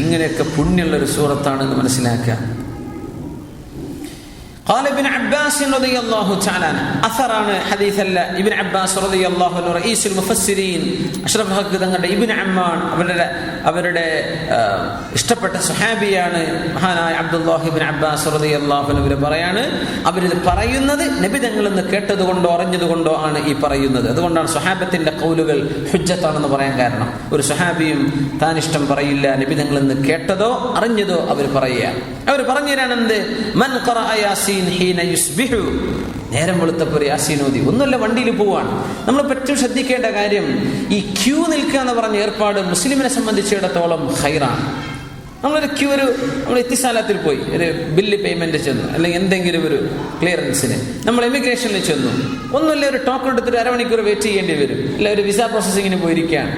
ഇങ്ങനെയൊക്കെ പുണ്യമുള്ളൊരു സൂറത്താണെന്ന് മനസ്സിലാക്കുക. قال ابن عباس رضي الله تعالى عنه, അഥറാണ്, ഹദീസല്ല. ഇബ്നു അബ്ബാസ് റളിയല്ലാഹു അൻഹു റഈസുൽ മുഫസ്സിരീൻ, അഷ്റഫുൽ ഖൽഖ് തങ്ങളുടെ ഇബ്നു അമ്മാൻ, അവരുടെ ഇഷ്ടപ്പെട്ട സ്വഹാബിയാണ് മഹാനായ അബ്ദുല്ലാഹി ഇബ്നു അബ്ബാസ് റളിയല്ലാഹു അൻഹു. പറയാണ്, അവരിത് പറയുന്നത് നബി തങ്ങളിൽ നിന്ന് കേട്ടതുകൊണ്ടോ അറിഞ്ഞതുകൊണ്ടോ ആണ് ഈ പറയുന്നത്. അതുകൊണ്ടാണ് സ്വഹാബത്തിന്റെ ഖൗലുകൾ ഹുജ്ജത്താണെന്ന് പറയാൻ കാരണം. ഒരു സ്വഹാബിയും താൻ ഇഷ്ടം പറയില്ല, നബി തങ്ങളിൽ നിന്ന് കേട്ടതോ അറിഞ്ഞതോ അവർ പറയുക. അവർ പറഞ്ഞു തരാണ് എന്ത്? മൻ ഖറഅ യാസീൻ ഹീന യുസ്ബിഹു, നേരം വെളുത്തപ്പോൾ യാസീൻ ഓതി. ഒന്നുമല്ല, വണ്ടിയിൽ പോവാണ്. നമ്മൾ ഏറ്റവും ശ്രദ്ധിക്കേണ്ട കാര്യം, ഈ ക്യൂ നിൽക്കുക എന്ന് പറഞ്ഞ ഏർപ്പാട് മുസ്ലിമിനെ സംബന്ധിച്ചിടത്തോളം ഖൈറാണ്. നമ്മൾ എത്തിസാലത്തിൽ പോയി ഒരു ബില്ല് പേയ്മെന്റ് ചെന്നു, അല്ലെങ്കിൽ എന്തെങ്കിലും ഒരു ക്ലിയറൻസിന് നമ്മൾ എമിഗ്രേഷനിൽ ചെന്നു, ഒന്നുമില്ല, ഒരു ടോക്കൺ എടുത്തിട്ട് അരമണിക്കൂർ വെയിറ്റ് ചെയ്യേണ്ടി വരും, അല്ല ഒരു വിസ പ്രോസസ്സിങ്ങിന് പോയിരിക്കുകയാണ്.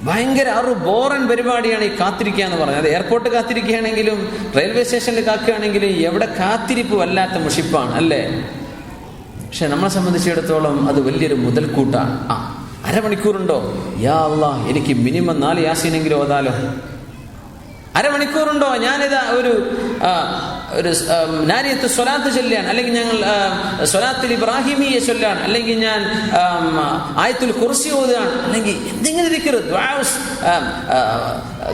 ഭയങ്കര ബോറൻ പരിപാടിയാണ് ഈ കാത്തിരിക്കുക എന്ന് പറഞ്ഞത്. അത് എയർപോർട്ട് കാത്തിരിക്കുകയാണെങ്കിലും റെയിൽവേ സ്റ്റേഷനിൽ കാക്കുകയാണെങ്കിലും എവിടെ കാത്തിരിപ്പ് വല്ലാത്ത മുഷിപ്പാണ് അല്ലേ. പക്ഷെ നമ്മളെ സംബന്ധിച്ചിടത്തോളം അത് വലിയൊരു മുതൽക്കൂട്ടാണ്. അരമണിക്കൂറുണ്ടോ, യാ അല്ലാഹ് എനിക്ക് മിനിമം 4 യാസീനെങ്കിലും ഓതാലോ. അരമണിക്കൂറുണ്ടോ, ഞാനിതാ ഒരു നാരിയത്ത് സ്വലാത്ത് ചൊല്ലാൻ, അല്ലെങ്കിൽ ഞങ്ങൾ സ്വലാത്തുൽ ഇബ്രാഹിമിയെ ചൊല്ലാൻ, അല്ലെങ്കിൽ ഞാൻ ആയത്തുൽ കുർസി ഓതുകയാണ്, അല്ലെങ്കിൽ എന്തെങ്കിലും ദിക്ർ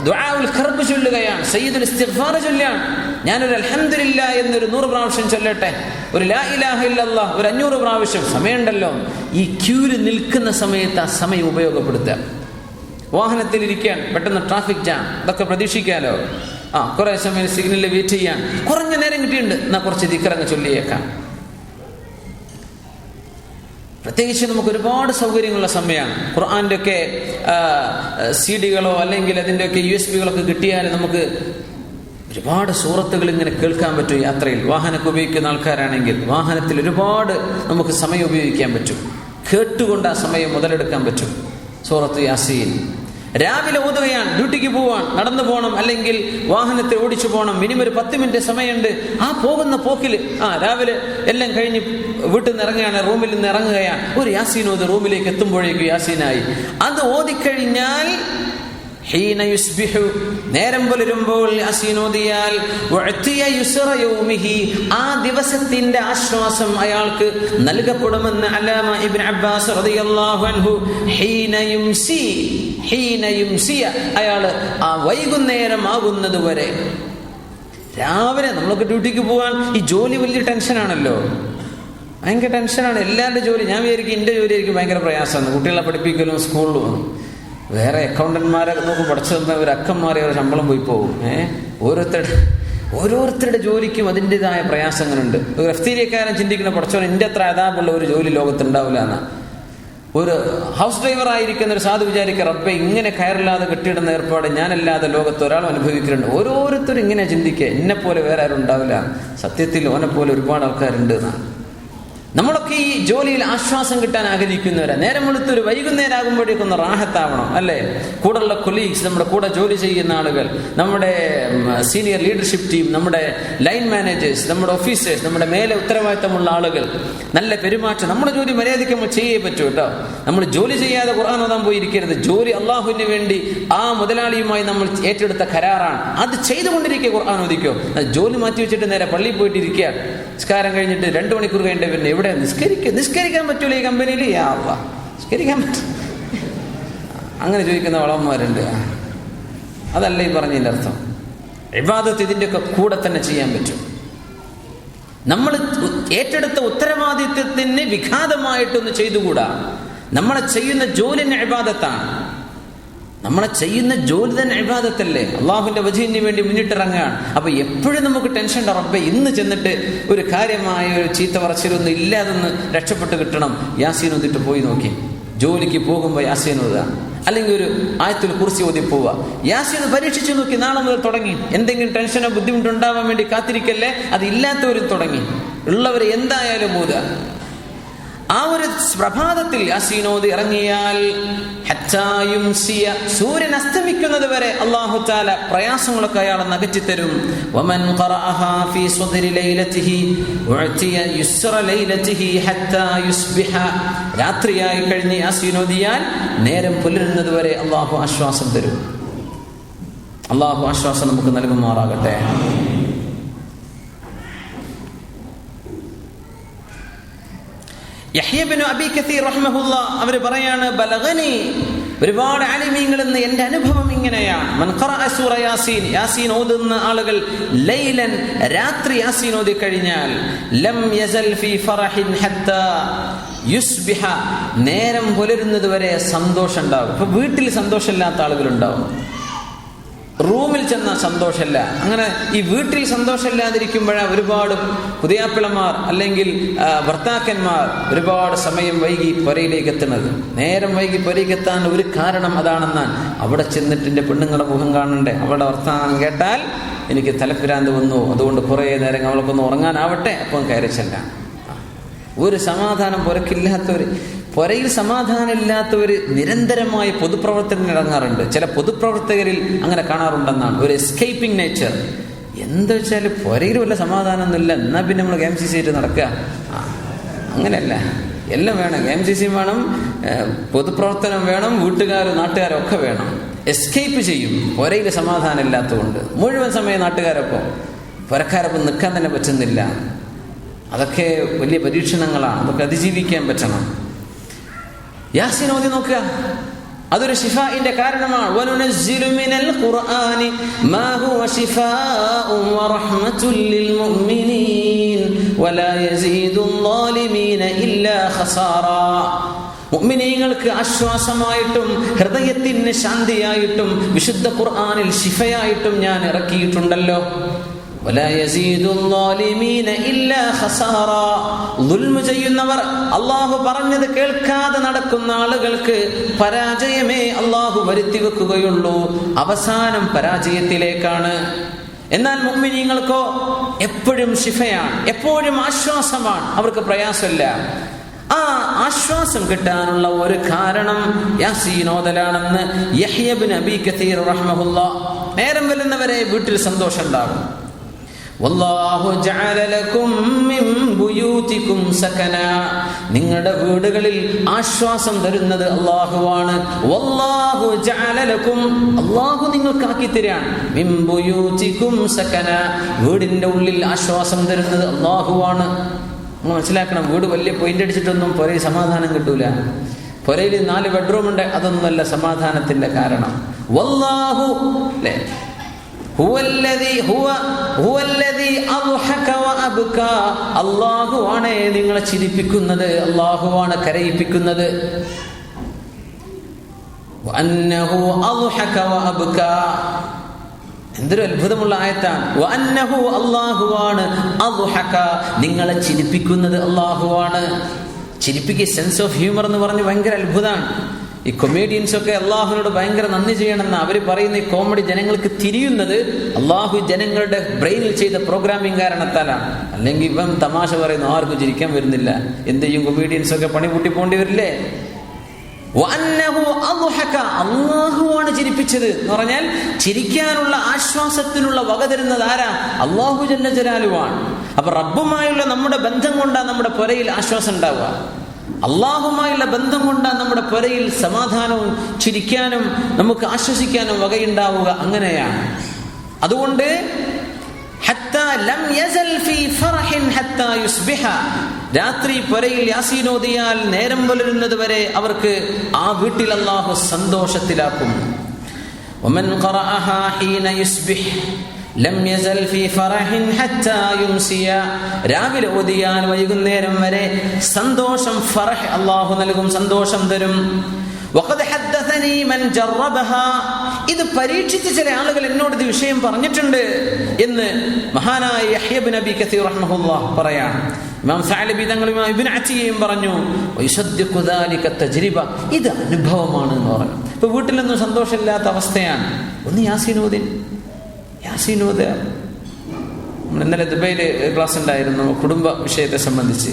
ദുആഉൽ ഖർബ് ചൊല്ലുകയാണ്, സയ്യിദുൽ ഇസ്തിഗ്ഫാർ ചൊല്ലുകയാണ്, ഞാനൊരു അൽഹംദുലില്ലാഹ് എന്നൊരു 100 പ്രാവശ്യം ചൊല്ലട്ടെ, ഒരു ലാ ഇലാഹ ഇല്ലല്ലാഹ് ഒരു 500 പ്രാവശ്യം. സമയമുണ്ടല്ലോ. ഈ ക്യൂവിൽ നിൽക്കുന്ന സമയത്ത് ആ സമയം ഉപയോഗപ്പെടുത്തുക. വാഹനത്തിലിരിക്കാൻ പെട്ടെന്ന് ട്രാഫിക് ജാം, ഇതൊക്കെ പ്രതീക്ഷിക്കാലോ. കുറെ സമയം സിഗ്നലിൽ വെയിറ്റ് ചെയ്യാൻ കുറഞ്ഞ നേരം കിട്ടിയിട്ടുണ്ട്, എന്നാൽ കുറച്ച് ദിക്റങ്ങ് ചൊല്ലിയേക്കാം. പ്രത്യേകിച്ച് നമുക്ക് ഒരുപാട് സൗകര്യങ്ങളുള്ള സമയമാണ്. ഖുർആന്റെ ഒക്കെ CD-കളോ അല്ലെങ്കിൽ അതിൻ്റെയൊക്കെ USB-കളൊക്കെ കിട്ടിയാൽ നമുക്ക് ഒരുപാട് സൂറത്തുകൾ ഇങ്ങനെ കേൾക്കാൻ പറ്റും. യാത്രയിൽ വാഹനമൊക്കെ ഉപയോഗിക്കുന്ന ആൾക്കാരാണെങ്കിൽ വാഹനത്തിൽ ഒരുപാട് നമുക്ക് സമയം ഉപയോഗിക്കാൻ പറ്റും. കേട്ടുകൊണ്ട് ആ സമയം മുതലെടുക്കാൻ പറ്റും. സൂറത്ത് യാസീൻ രാവിലെ ഓതുകയാണ്, ഡ്യൂട്ടിക്ക് പോവാൻ, നടന്നു പോകണം, അല്ലെങ്കിൽ വാഹനത്തെ ഓടിച്ചു പോകണം, മിനിമം ഒരു 10 മിനിറ്റ് സമയമുണ്ട്. ആ പോകുന്ന പോക്കിൽ രാവിലെ എല്ലാം കഴിഞ്ഞ് വീട്ടിൽ നിന്ന് ഇറങ്ങുകയാണ്, റൂമിൽ നിന്ന് ഇറങ്ങുകയാണ്, ഒരു യാസീൻ ഓത്, റൂമിലേക്ക് എത്തുമ്പോഴേക്കും യാസീനായി. അത് ഓതിക്കഴിഞ്ഞാൽ ഹീന യുസ്ബിഹു നേരം പുലരുമ്പോൾ യാസീൻ ഓതിയാൽ വഅതിയ യുസ്റ യൗമിഹി ആ ദിവസത്തിന്റെ ആശ്വാസം അയാൾക്ക് നൽകപ്പെടുമെന്ന് അല്ലാമ ഇബ്നു അബ്ബാസ് റളിയല്ലാഹു അൻഹു ഹീന യുംസി അയാൾ ആ വൈകുന്നേരം ആകുന്നത് വരെ. രാവിലെ നമ്മളൊക്കെ ഡ്യൂട്ടിക്ക് പോകാൻ ഈ ജോലി വലിയ ടെൻഷനാണല്ലോ, ഭയങ്കര ടെൻഷനാണ് എല്ലാവരുടെ ജോലി. ഞാൻ വിചാരിക്കും എൻ്റെ ജോലി ആയിരിക്കും ഭയങ്കര പ്രയാസമാണ്, കുട്ടികളെ പഠിപ്പിക്കലും സ്കൂളിലും. വേറെ അക്കൗണ്ടന്മാരെ നോക്കും പഠിച്ചെന്ന ഒരു അക്കന്മാരെ ഒരു ശമ്പളം പോയി പോകും. ഓരോരുത്തരുടെ ജോലിക്കും അതിൻ്റെതായ പ്രയാസങ്ങളുണ്ട്. ഒരു എഫ്തീരിയക്കാരൻ ചിന്തിക്കുന്ന പഠിച്ചോൻ എൻ്റെ അത്ര അതാപുള്ള ഒരു ജോലി ലോകത്തുണ്ടാവില്ല എന്നാ. ഒരു ഹൗസ് ഡ്രൈവർ ആയിരിക്കുന്ന ഒരു സാധു വിചാരിക്കുക, റബ്ബെ ഇങ്ങനെ കയറില്ലാതെ കെട്ടിയിടുന്ന ഏർപ്പാട് ഞാനല്ലാതെ ലോകത്ത് ഒരാളും അനുഭവിക്കുന്നുണ്ട്. ഓരോരുത്തരും ഇങ്ങനെ ചിന്തിക്കുക, എന്നെപ്പോലെ വേറെ ആരും ഉണ്ടാവില്ല, സത്യത്തിൽ ഓനെപ്പോലെ ഒരുപാട് ആൾക്കാരുണ്ട് എന്നാണ്. നമ്മളൊക്കെ ഈ ജോലിയിൽ ആശ്വാസം കിട്ടാൻ ആഗ്രഹിക്കുന്നവരാ. നേരം വെളുത്തൊരു വൈകുന്നേരം ആകുമ്പോഴേക്കൊന്ന് റാഹത്താവണം അല്ലേ. കൂടെയുള്ള കൊളീഗ്സ്, നമ്മുടെ കൂടെ ജോലി ചെയ്യുന്ന ആളുകൾ, നമ്മുടെ സീനിയർ ലീഡർഷിപ്പ് ടീം, നമ്മുടെ ലൈൻ മാനേജേഴ്സ്, നമ്മുടെ ഓഫീസേഴ്സ്, നമ്മുടെ മേലെ ഉത്തരവാദിത്തമുള്ള ആളുകൾ, നല്ല പെരുമാറ്റം. നമ്മുടെ ജോലി മര്യാദയ്ക്ക് നമ്മൾ ചെയ്യേ പറ്റൂ കേട്ടോ. നമ്മൾ ജോലി ചെയ്യാതെ ഖുർആൻ ഓതാൻ പോയിരിക്കരുത്. ജോലി അള്ളാഹുവിന് വേണ്ടി ആ മുതലാളിയുമായി നമ്മൾ ഏറ്റെടുത്ത കരാറാണ്, അത് ചെയ്തുകൊണ്ടിരിക്കുക. ഖുർആൻ ഓദിക്കോ. ജോലി മാറ്റി വെച്ചിട്ട് നേരെ പള്ളിയിൽ പോയിട്ടിരിക്കുക, നിസ്കാരം കഴിഞ്ഞിട്ട് 2 മണിക്കൂർ കഴിഞ്ഞിട്ട് പിന്നെ എവിടെ നിസ്കരിക്കാൻ പറ്റൂല ഈ കമ്പനിയിൽ, നിസ്കരിക്കാൻ പറ്റും അങ്ങനെ ചോദിക്കുന്ന വളവന്മാരുണ്ട്. അതല്ല ഈ പറഞ്ഞതിൻ്റെ അർത്ഥം. ഇബാദത്ത് ഇതിൻ്റെയൊക്കെ കൂടെ തന്നെ ചെയ്യാൻ പറ്റും. നമ്മൾ ഏറ്റെടുത്ത ഉത്തരവാദിത്വത്തിന് വിഘാതമായിട്ടൊന്ന് ചെയ്തുകൂടാ. നമ്മളെ ചെയ്യുന്ന ജോലി തന്നെ ഇബാദത്താണ്. നമ്മളെ ചെയ്യുന്ന ജോലി തന്നെ ഇബാദത്തല്ലേ, അള്ളാഹുവിന്റെ വജഹിന് വേണ്ടി മുന്നിട്ടിറങ്ങുകയാണ്. അപ്പൊ എപ്പോഴും നമുക്ക് ടെൻഷൻ ഉണ്ട്, റബ്ബേ ഇന്ന് ചെന്നിട്ട് ഒരു കാര്യമായ ഒരു ചീത്ത പറച്ചിലൊന്നും ഇല്ലാതൊന്ന് രക്ഷപ്പെട്ട് കിട്ടണം. യാസീൻ ഓതിട്ട് പോയി നോക്കി. ജോലിക്ക് പോകുമ്പോൾ യാസീൻ ഓതുക, അല്ലെങ്കിൽ ഒരു ആയത്തുൽ കുർസി ഓതി പോവുക. യാസീൻ പരീക്ഷിച്ചു നോക്കി. നാളെ മുതൽ തുടങ്ങി. എന്തെങ്കിലും ടെൻഷനോ ബുദ്ധിമുട്ടുണ്ടാവാൻ വേണ്ടി കാത്തിരിക്കല്ലേ, അത് ഇല്ലാത്തവരും തുടങ്ങി. ഉള്ളവർ എന്തായാലും ഓതുക. ആ ഒരു പ്രഭാതത്തിൽ യാസീൻ ഓതി ഇറങ്ങിയാൽ സൂര്യൻ അസ്തമിക്കുന്നത് വരെ അല്ലാഹു തആല പ്രയാസങ്ങളൊക്കെ അയാളെ നകറ്റിത്തരും. വമൻ ഖറഅഹാ ഫീ സ്വദ്രി ലൈലതിഹി ഉഅതിയ യുസ്റ ലൈലതിഹി ഹത്താ യുസ്ബിഹ. രാത്രിയായി കഴിഞ്ഞ് യാസീൻ ഓതിയാൽ നേരം പുലരുന്നത് വരെ അല്ലാഹു ആശ്വാസം തരും. അല്ലാഹു ആശ്വാസം നമുക്ക് നൽകുമാറാകട്ടെ. യഹ്യ ഇബ്നു അബീ കസീർ റഹ്മഹുല്ലാഹ് അവർ പറയാണ്, ബലഗനി ഒരുപാട് ആലിമീങ്ങളിൽ നിന്ന് എൻ്റെ അനുഭവം ഇങ്ങനെയാണ്. മൻ ഖറഅ സൂറ യാസീൻ, യാസീൻ ഓതുന്ന ആളുകൾ ലൈലൻ രാത്രി യാസീൻ ഓതി കഴിഞ്ഞാൽ ലം യസൽ ഫീ ഫറഹിൻ ഹത്താ യുസ്ബിഹ നേരം പുലരുന്നത് വരെ സന്തോഷം ഉണ്ടാവും. ഇപ്പൊ വീട്ടിൽ സന്തോഷമില്ലാത്ത ആളുകളുണ്ടാവും. റൂമിൽ ചെന്ന സന്തോഷമല്ല. അങ്ങനെ ഈ വീട്ടിൽ സന്തോഷമില്ലാതിരിക്കുമ്പോഴാണ് ഒരുപാട് പുതിയാപ്പിളമാർ അല്ലെങ്കിൽ ഭർത്താക്കന്മാർ ഒരുപാട് സമയം വൈകി പുരയിലേക്ക് എത്തുന്നത്. നേരം വൈകി പുരയിലേക്ക് എത്താൻ ഒരു കാരണം അതാണെന്നാൽ അവിടെ ചെന്നിട്ട് എൻ്റെ പെണ്ണുങ്ങളുടെ മുഖം കാണണ്ടേ, അവളുടെ വർത്തമാനം കേട്ടാൽ എനിക്ക് തലപ്പിരാന്ത് വന്നു, അതുകൊണ്ട് കുറേ നേരം അവൾക്കൊന്ന് ഉറങ്ങാനാവട്ടെ, അപ്പം കയറി ചെല്ലാം. ഒരു സമാധാനം പുരയിൽ സമാധാനമില്ലാത്തവർ നിരന്തരമായി പൊതുപ്രവർത്തനം ഇറങ്ങാറുണ്ട്. ചില പൊതുപ്രവർത്തകരിൽ അങ്ങനെ കാണാറുണ്ടെന്നാണ്, ഒരു എസ്കേപ്പിംഗ് നേച്ചർ. എന്താ വെച്ചാൽ പുരയിൽ വല്ല സമാധാനമൊന്നുമില്ല, എന്നാൽ പിന്നെ നമ്മൾ KMCC ആയിട്ട് നടക്കുക. അങ്ങനെയല്ല, എല്ലാം വേണം. KMCC വേണം, പൊതുപ്രവർത്തനം വേണം, വീട്ടുകാരും നാട്ടുകാരും ഒക്കെ വേണം. എസ്കേപ്പ് ചെയ്യും പുരയിൽ സമാധാനം ഇല്ലാത്തതുകൊണ്ട്. മുഴുവൻ സമയം നാട്ടുകാരൊപ്പം പുരക്കാരൊപ്പം നിൽക്കാൻ തന്നെ പറ്റുന്നില്ല. അതൊക്കെ വലിയ പരീക്ഷണങ്ങളാണ്, അതൊക്കെ അതിജീവിക്കാൻ പറ്റണം. യാസീൻ ഓതി നോക്കുക, അതൊരു ശിഫാഇന്റെ കാരണമാണ്. വനുനസ്സിലു മിനൽ ഖുർആനി മാ ഹുവ ശിഫാഉൻ വറഹ്മത്തുൽ ലിൽ മുഅ്മിനീൻ വലാ യസീദുൽ ളാലിമീന ഇല്ലാ ഖസാറാ. മുഅ്മിനീങ്ങൾക്ക് ആശ്വാസമായിട്ടും ഹൃദയത്തിന് ശാന്തിയായിട്ടും വിശുദ്ധ ഖുർആനിൽ ശിഫയായിട്ടും ഞാൻ ഇറക്കിയിട്ടുണ്ടല്ലോ. വലാ യസീദുൽ ളാലിമീന ഇല്ലാ ഖസാറാ. ദുൽമ ചെയ്യുന്നവർ, അല്ലാഹു പറഞ്ഞത് കേൾക്കാതെ നടക്കുന്ന ആളുകൾക്ക് പരാജയമേ അല്ലാഹു വരുത്തി വെക്കുകയുള്ളൂ. അവസാനം പരാജയത്തിലേക്കാണ്. എന്നാൽ മുഅ്മിനീങ്ങൾക്കോ എപ്പോഴും ശിഫയാണ്, എപ്പോഴും ആശ്വാസമാണ്, അവർക്ക് പ്രയാസമില്ല. ആ ആശ്വാസം കിട്ടാനുള്ള ഒരു കാരണം യാസീൻ ഓതലാണെന്ന് യഹ്യ ഇബ്നു അബീ കസീർ റഹ്മഹുല്ലാഹ്. നേരം വരുന്നവരെ വീട്ടിൽ സന്തോഷം ഉണ്ടാകും. വല്ലാഹു ജഅല ലക്കും മിൻ ബുയൂതികും സകന. നിങ്ങളുടെ വീടുകളിൽ ആശ്വാസം തരുന്നത് അല്ലാഹുവാണ്. വല്ലാഹു ജഅല ലക്കും, അല്ലാഹു നിങ്ങൾക്ക് ആക്കി തരാണ്. മിൻ ബുയൂതികും സകന, വീടിന്റെ ഉള്ളിൽ ആശ്വാസം തരുന്നത് അല്ലാഹുവാണ്. നമ്മൾ മനസ്സിലാക്കണം, വീട് വലിയ പെയിന്റ് അടിച്ചിട്ടൊന്നും പുരയിൽ സമാധാനം കിട്ടൂല. പുരയിൽ 4 ബെഡ്റൂം ഉണ്ട്, അതൊന്നുമല്ല സമാധാനത്തിന്റെ കാരണം. വല്ലാഹു അല്ലേ, അല്ലാഹുവാണ് നിങ്ങളെ ചിരിപ്പിക്കുന്നത്, അല്ലാഹുവാണ് കരയിപ്പിക്കുന്നത്. എന്തൊരു അത്ഭുതമുള്ള ആയത്താണ്. അല്ലാഹുവാണ് നിങ്ങളെ ചിരിപ്പിക്കുന്നത്, അല്ലാഹുവാണ്. ചിരിപ്പിക്കുക, സെൻസ് ഓഫ് ഹ്യൂമർ എന്ന് പറഞ്ഞ് ഭയങ്കര അത്ഭുതമാണ്. ഈ കൊമേഡിയൻസ് ഒക്കെ അള്ളാഹുവിനോട് ഭയങ്കര നന്ദി ചെയ്യണമെന്ന് അവർ പറയുന്ന ഈ കോമഡി ജനങ്ങൾക്ക് തിരിയുന്നത് അള്ളാഹു ജനങ്ങളുടെ ബ്രെയിനിൽ ചെയ്ത പ്രോഗ്രാമിംഗ് കാരണത്താലാണ്. അല്ലെങ്കിൽ ഇവൻ തമാശ പറയുന്നു, ആർക്കും ചിരിക്കാൻ വരുന്നില്ല, എന്ത് ചെയ്യും? കൊമേഡിയൻസ് ഒക്കെ പണി കൂട്ടി പോണ്ടി വരില്ലേ? അള്ളാഹുവാണ് ചിരിപ്പിച്ചത് എന്ന് പറഞ്ഞാൽ ചിരിക്കാനുള്ള ആശ്വാസത്തിനുള്ള വക തരുന്നത് ആരാ? അള്ളാഹു ജല്ല ജലാലുവാണ്. അപ്പൊ റബ്ബുമായുള്ള നമ്മുടെ ബന്ധം കൊണ്ടാണ് നമ്മുടെ പുരയിൽ ആശ്വാസം ഉണ്ടാവുക. അള്ളാഹുമായുള്ള ബന്ധം കൊണ്ടാണ് നമ്മുടെ പുരയിൽ സമാധാനവും ചിരിക്കാനും നമുക്ക് ആശ്വസിക്കാനും വകയുണ്ടാവുക. അങ്ങനെയാണ്. അതുകൊണ്ട് രാത്രി പുരയിൽ യാസീൻ ഓതിയാൽ നേരം പുലരുന്നത് വരെ അവർക്ക് ആ വീട്ടിൽ അല്ലാഹു സന്തോഷത്തിലാക്കും. വമൻ ഖറഅഹാ ഹീന യുസ്ബിഹ് ലം യസൽ ഫീ ഫറഹിൻ ഹത്താ യുംസിയ. രാവിലെ ഓതിയാൽ വൈകുന്നേരം വരെ സന്തോഷം, ഫറഹ് അല്ലാഹു നൽകും, സന്തോഷം തരും. വഖദ് ഹദ്ദസനി മൻ ജറബഹാ. ഇത് പരീക്ഷിച്ച ചില ആളുകൾ എന്നോട് ഇത് വിഷയം പറഞ്ഞിട്ടുണ്ട് എന്ന് മഹാനായ യഹ്യ ഇബ്നു അബീ കസീർ റഹ്മഹുല്ലാഹ് പറയാണ്. ഇമാം സഅലബി തങ്ങളും ഇബ്നു അത്തിയയും പറഞ്ഞു, വയസദ്ദിഖു ദാലിക തജ്രിബ. ഇത് അനുഭവമാണ് എന്ന് പറഞ്ഞു. ഇപ്പൊ വീട്ടിലൊന്നും സന്തോഷമില്ലാത്ത അവസ്ഥയാണ്. ഒന്ന് യാസീൻ ഓതി. നമ്മൾ ഇന്നലെ ദുബൈയില് ക്ലാസ് ഉണ്ടായിരുന്നു കുടുംബ വിഷയത്തെ സംബന്ധിച്ച്.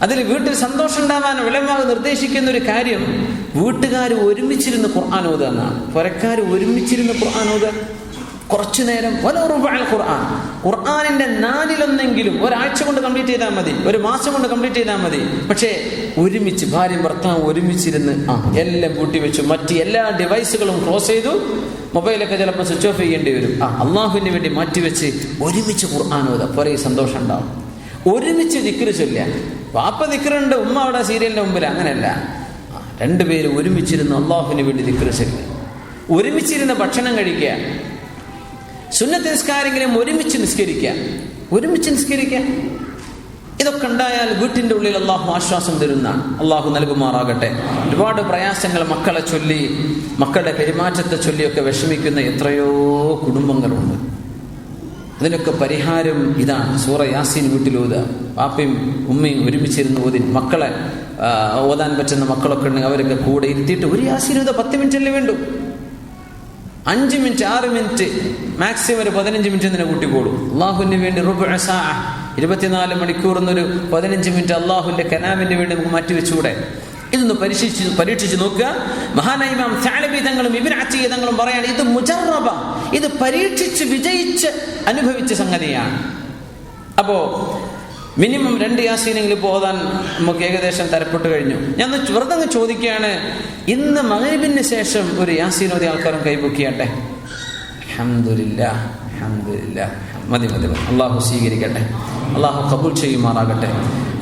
അതിൽ വീട്ടിൽ സന്തോഷം ഉണ്ടാവാൻ ഉലമാവ് നിർദ്ദേശിക്കുന്ന ഒരു കാര്യം, വീട്ടുകാർ ഒരുമിച്ചിരുന്ന് ഖുർആൻ ഓതുക എന്നാണ്. പുരക്കാർ ഒരുമിച്ചിരുന്ന് ഖുർആൻ ഓതുക. കുറച്ചു നേരം ഖുർആനിന്റെ 4/1 ഒരാഴ്ച കൊണ്ട് കംപ്ലീറ്റ് ചെയ്താൽ മതി, ഒരു മാസം കൊണ്ട് കംപ്ലീറ്റ് ചെയ്താൽ മതി. പക്ഷേ ഒരുമിച്ച് ഭാര്യയും ഭർത്താവും ഒരുമിച്ചിരുന്ന് എല്ലാം കൂട്ടി വെച്ചു, മറ്റ് എല്ലാ ഡിവൈസുകളും ക്ലോസ് ചെയ്തു, മൊബൈലൊക്കെ ചിലപ്പോൾ സ്വിച്ച് ഓഫ് ചെയ്യേണ്ടി വരും. അള്ളാഹുവിന് വേണ്ടി മാറ്റിവെച്ച് ഒരുമിച്ച് ഖുർആൻ ഓതുക. പുറകെ സന്തോഷം ഉണ്ടാവും. ഒരുമിച്ച് ദിക്ർ ചൊല്ലുക. വാപ്പ ദിക്റുണ്ട്, ഉമ്മ അവിടെ സീരിയലിന്റെ മുമ്പിൽ. അങ്ങനെയല്ല, രണ്ടുപേരും ഒരുമിച്ചിരുന്ന് അള്ളാഹുവിന് വേണ്ടി ദിക്ർ ചൊല്ലുക. ഒരുമിച്ചിരുന്ന് ഭക്ഷണം കഴിക്കുക. സുന്നത്ത് നിസ്കാരങ്ങളും ഒരുമിച്ച് നിസ്കരിക്കുക. ഇതൊക്കെ ഉണ്ടായാൽ വീട്ടിൻ്റെ ഉള്ളിൽ അള്ളാഹു ആശ്വാസം തരുന്നതാണ്. അള്ളാഹു നൽകുമാറാകട്ടെ. ഒരുപാട് പ്രയാസങ്ങൾ മക്കളെ ചൊല്ലി, മക്കളുടെ പെരുമാറ്റത്തെ ചൊല്ലിയൊക്കെ വിഷമിക്കുന്ന എത്രയോ കുടുംബങ്ങളുണ്ട്. അതിനൊക്കെ പരിഹാരം ഇതാണ്. സൂറ യാസീൻ വീട്ടിൽ ഓതുക. പാപ്പയും ഉമ്മയും ഒരുമിച്ചിരുന്ന് ഓതി. മക്കളെ ഓതാൻ പറ്റുന്ന മക്കളൊക്കെ ഉണ്ടെങ്കിൽ അവരൊക്കെ കൂടെ ഇരുത്തിയിട്ട് ഒരു യാസീൻ ഓതുക. 10 മിനിറ്റല്ലേ വേണ്ടു. 5 മിനിറ്റ് 6 മിനിറ്റ് മാക്സിമം ഒരു 15 മിനിറ്റ് തന്നെ കൂട്ടിക്കോളൂ. അള്ളാഹുവിന് വേണ്ടി 24 മണിക്കൂർ എന്നൊരു 15 മിനിറ്റ് അള്ളാഹുവിന്റെ കലാമിന് വേണ്ടി നമുക്ക് മാറ്റിവെച്ചുകൂടെ? ഇതൊന്ന് പരീക്ഷിച്ച് നോക്കുക. മഹാനായ ഇമാം സഅലബി തങ്ങളും ഇബ്നു അത്തിയ്യ തങ്ങളും പറയാണ്, ഇത് മുജറബ, ഇത് പരീക്ഷിച്ച് വിജയിച്ച് അനുഭവിച്ച സംഗതിയാണ്. അപ്പോ മിനിമം 2 യാസീനെങ്കിലും പോകാൻ നമുക്ക് ഏകദേശം തരപ്പെട്ട് കഴിഞ്ഞു. ഞാൻ വെറുതെ ചോദിക്കുകയാണ്, ഇന്ന് മഗ്‌രിബിന് ശേഷം ഒരു യാസീൻ ഓതിയ ആൾക്കാരും കൈപൊക്കിയാട്ടെ. അൽഹംദുലില്ലാഹ്, അൽഹംദുലില്ലാഹ്. മതി. അള്ളാഹു സ്വീകരിക്കട്ടെ, അള്ളാഹു കബൂൽ ചെയ്യുമാറാകട്ടെ.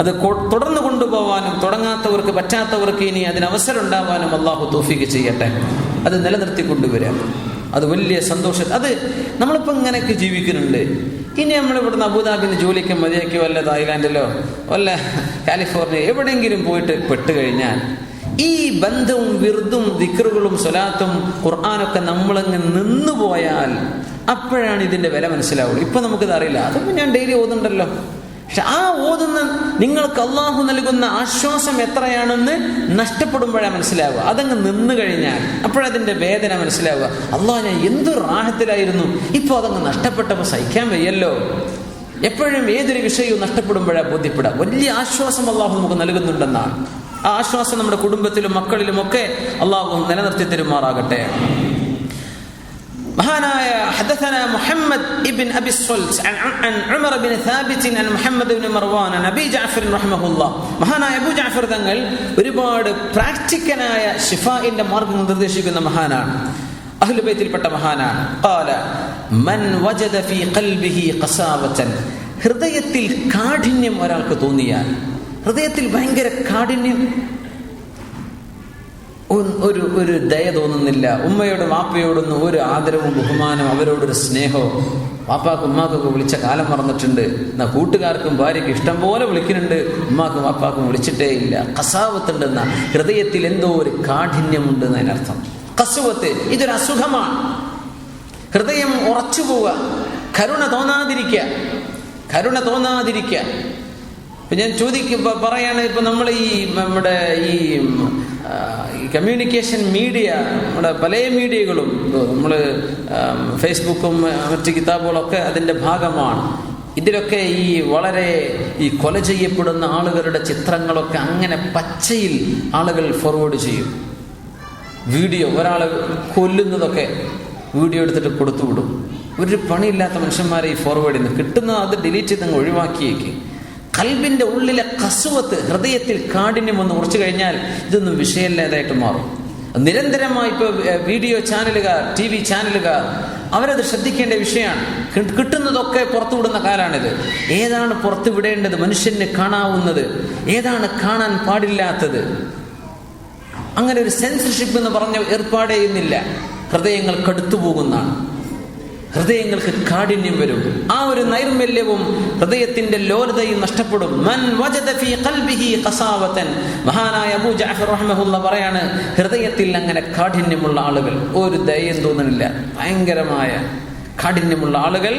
അത് തുടർന്ന് കൊണ്ടുപോകാനും തുടങ്ങാത്തവർക്ക്, പറ്റാത്തവർക്ക് ഇനി അതിന് അവസരം ഉണ്ടാവാനും അള്ളാഹു തൗഫീഖ് ചെയ്യട്ടെ. അത് നിലനിർത്തി കൊണ്ടുവരാം. അത് വലിയ സന്തോഷം. അത് നമ്മളിപ്പോൾ ഇങ്ങനെയൊക്കെ ജീവിക്കുന്നുണ്ട്. ഇനി നമ്മളിവിടുന്ന് അബുദാബിന്ന് ജോലിക്ക് മതിയാക്കി വല്ല തായ്ലാൻഡിലോ വല്ല കാലിഫോർണിയ എവിടെയെങ്കിലും പോയിട്ട് പെട്ടുകഴിഞ്ഞാൽ ഈ ബന്ധവും വിർദും ദിക്റുകളും സ്വലാത്തും ഖുർആനൊക്കെ നമ്മളങ്ങ് നിന്നുപോയാൽ അപ്പോഴാണ് ഇതിന്റെ വില മനസ്സിലാവുള്ളൂ. ഇപ്പൊ നമുക്കിത് അറിയില്ല. അതിപ്പോൾ ഞാൻ ഡെയിലി ഓതുന്നുണ്ടല്ലോ. പക്ഷെ ആ ഓതുന്ന നിങ്ങൾക്ക് അള്ളാഹു നൽകുന്ന ആശ്വാസം എത്രയാണെന്ന് നഷ്ടപ്പെടുമ്പോഴാണ് മനസ്സിലാവുക. അതങ്ങ് നിന്ന് കഴിഞ്ഞാൽ അപ്പോഴതിന്റെ വേദന മനസ്സിലാവുക. അള്ളാഹ്, ഞാൻ എന്തൊരു റാഹത്തിലായിരുന്നു, ഇപ്പോൾ അതങ്ങ് നഷ്ടപ്പെട്ടപ്പോൾ സഹിക്കാൻ വയ്യല്ലോ. എപ്പോഴും ഏതൊരു വിഷയവും നഷ്ടപ്പെടുമ്പോഴാണ് ബോധ്യപ്പെടുക. വലിയ ആശ്വാസം അള്ളാഹു നമുക്ക് നൽകുന്നുണ്ടെന്നാണ്. ആ ആശ്വാസം നമ്മുടെ കുടുംബത്തിലും മക്കളിലും ഒക്കെ അള്ളാഹു നിലനിർത്തി തരുമാറാകട്ടെ. മഹാനായ ഹദസന മുഹമ്മദ് ഇബ്ൻ അബി സ്വൽസ് അൻ ഉമർ ബിൻ സാബിത് അൻ മുഹമ്മദ് ഇബ്ൻ മർവാൻ അൻ അബി ജഅഫർ റഹിമഹുല്ലാഹ്. മഹാനായ അബൂ ജഅഫർ തങ്ങൾ ഒരുപാട് പ്രാക്ടിക്കലായ ശിഫാഇന്റെ മാർഗ്ഗം നിർദ്ദേശിക്കുന്ന മഹാനാണ്. അഹ്ലു ബൈത്തിൽപ്പെട്ട മഹാനാണ്. ഖാല മൻ വജദ ഫീ ഖൽബിഹി ഖസാവതൻ, ഹൃദയത്തിൽ കാഠിന്യം ഒരാൾക്ക് തോന്നിയാൽ, ഹൃദയത്തിൽ ഭയങ്കര കാഠിന്യം, ഒരു ദയ തോന്നുന്നില്ല, ഉമ്മയോടും വാപ്പയോടൊന്നും ഒരു ആദരവും ബഹുമാനവും അവരോടൊരു സ്നേഹവും, വാപ്പാക്കും ഉമ്മാക്കൊക്കെ വിളിച്ച കാലം മറന്നിട്ടുണ്ട്. എന്നാ കൂട്ടുകാർക്കും ഭാര്യയ്ക്ക് ഇഷ്ടം പോലെ വിളിക്കുന്നുണ്ട്, ഉമ്മാക്കും വാപ്പാക്കും വിളിച്ചിട്ടേ ഇല്ല. കസാവത്തുണ്ടെന്ന ഹൃദയത്തിൽ എന്തോ ഒരു കാഠിന്യമുണ്ട് എന്നതിനർത്ഥം. കസുവത്ത് ഇതൊരു അസുഖമാണ്. ഹൃദയം ഉറച്ചു പോവുക, കരുണ തോന്നാതിരിക്കുക. ഇപ്പൊ ഞാൻ പറയാണ്, ഇപ്പൊ നമ്മൾ നമ്മുടെ ഈ കമ്മ്യൂണിക്കേഷൻ മീഡിയ, നമ്മുടെ പല മീഡിയകളും, നമ്മൾ ഫേസ്ബുക്കും മറ്റ് കിതാബുകളൊക്കെ അതിൻ്റെ ഭാഗമാണ്. ഇതിലൊക്കെ വളരെ കൊല ചെയ്യപ്പെടുന്ന ആളുകളുടെ ചിത്രങ്ങളൊക്കെ അങ്ങനെ പച്ചയിൽ ആളുകൾ ഫോർവേഡ് ചെയ്യും. വീഡിയോ, ഒരാളെ കൊല്ലുന്നതൊക്കെ വീഡിയോ എടുത്തിട്ട് കൊടുത്തുവിടും. ഒരു പണിയില്ലാത്ത മനുഷ്യന്മാരെ ഈ ഫോർവേഡ് ചെയ്യുന്നു. കിട്ടുന്ന അത് ഡിലീറ്റ് ചെയ്ത് അങ്ങ് കൽബിന്റെ ഉള്ളിലെ കസുവത്ത്, ഹൃദയത്തിൽ കാഠിന്യം ഒന്ന് കുറച്ചു കഴിഞ്ഞാൽ ഇതൊന്നും വിഷയമില്ലാതായിട്ട് മാറും. നിരന്തരമായി ഇപ്പോൾ വീഡിയോ ചാനലുകാർ, TV ചാനലുകാർ അവരത് ശ്രദ്ധിക്കേണ്ട വിഷയമാണ്. കിട്ടുന്നതൊക്കെ പുറത്തുവിടുന്ന കാലാണിത്. ഏതാണ് പുറത്തു വിടേണ്ടത്, മനുഷ്യന് കാണാവുന്നത്, ഏതാണ് കാണാൻ പാടില്ലാത്തത്, അങ്ങനെ ഒരു സെൻസർഷിപ്പ് എന്ന് പറഞ്ഞ ഏർപ്പാടേ ഇന്നില്ല. ഹൃദയങ്ങൾ കടുത്തു പോകുന്നതാണ്. ഹൃദയങ്ങൾക്ക് കാഠിന്യം വരും. ആ ഒരു നൈർമല്യവും ഹൃദയത്തിന്റെ ലോലതയും നഷ്ടപ്പെടും. മൻ വജദ ഫീ ഖൽബിഹി ഖസാവതൻ, മഹാനായ അബൂ ജഅഫർ റഹിമഹുല്ലാഹ് പറയാണ്, ഹൃദയത്തിൽ അങ്ങനെ കാഠിന്യമുള്ള ആളുകൾ, ഒരു ദയയും തോന്നുന്നില്ല, ഭയങ്കരമായ കാഠിന്യമുള്ള ആളുകൾ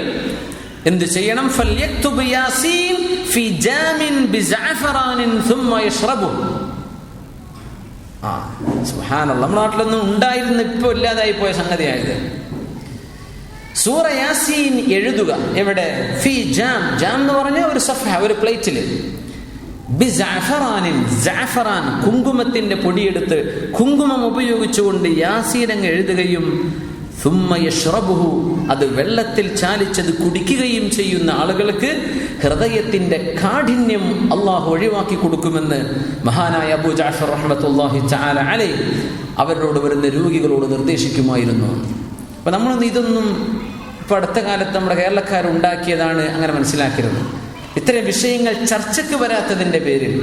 എന്ത് ചെയ്യണം? ഫൽയക്തുബ് യാസീൻ ഫീ ജാമിൻ ബിസഅഫറാനിൻ ثم യശ്റബു. സുബ്ഹാനല്ലാഹ്, നമ്മുടെ നാട്ടിലൊന്നും ഉണ്ടായിരുന്ന ഇപ്പോൾ ഇല്ലാതായി പോയ സംഗതിയായത്. സൂറ യാസീൻ എഴുതുക. എവിടെ? ഫി ജാം. ജാം എന്ന് പറഞ്ഞാൽ ഒരു സഫഹ, ഒരു പ്ലേറ്റിൽ. ബിസഅഫറാനിൻ, സഅഫറാൻ കുങ്കുമത്തിന്റെ പൊടിയെടുത്ത് കുങ്കുമം ഉപയോഗിച്ചുകൊണ്ട് യാസീൻ അങ്ങ് എഴുതുകയും ثم യശ്റബുഹു, അത് വെള്ളത്തിൽ ചാലിച്ചത് കുടിക്കുകയും ചെയ്യുന്ന ആളുകൾക്ക് ഹൃദയത്തിന്റെ കാഠിന്യം അള്ളാഹു ഒഴിവാക്കി കൊടുക്കുമെന്ന് മഹാനായ അബൂ ജഅഫർ റഹ്മത്തുള്ളാഹി തആല അലൈഹി അവരോട് വരുന്ന രോഗികളോട് നിർദ്ദേശിക്കുമായിരുന്നു. അപ്പൊ നമ്മളൊന്നും ഇതൊന്നും ഇപ്പൊ അടുത്ത കാലത്ത് നമ്മുടെ കേരളക്കാരുണ്ടാക്കിയതാണ് അങ്ങനെ മനസ്സിലാക്കരുത്. ഇത്തരം വിഷയങ്ങൾ ചർച്ചയ്ക്ക് വരാത്തതിന്റെ പേരിൽ,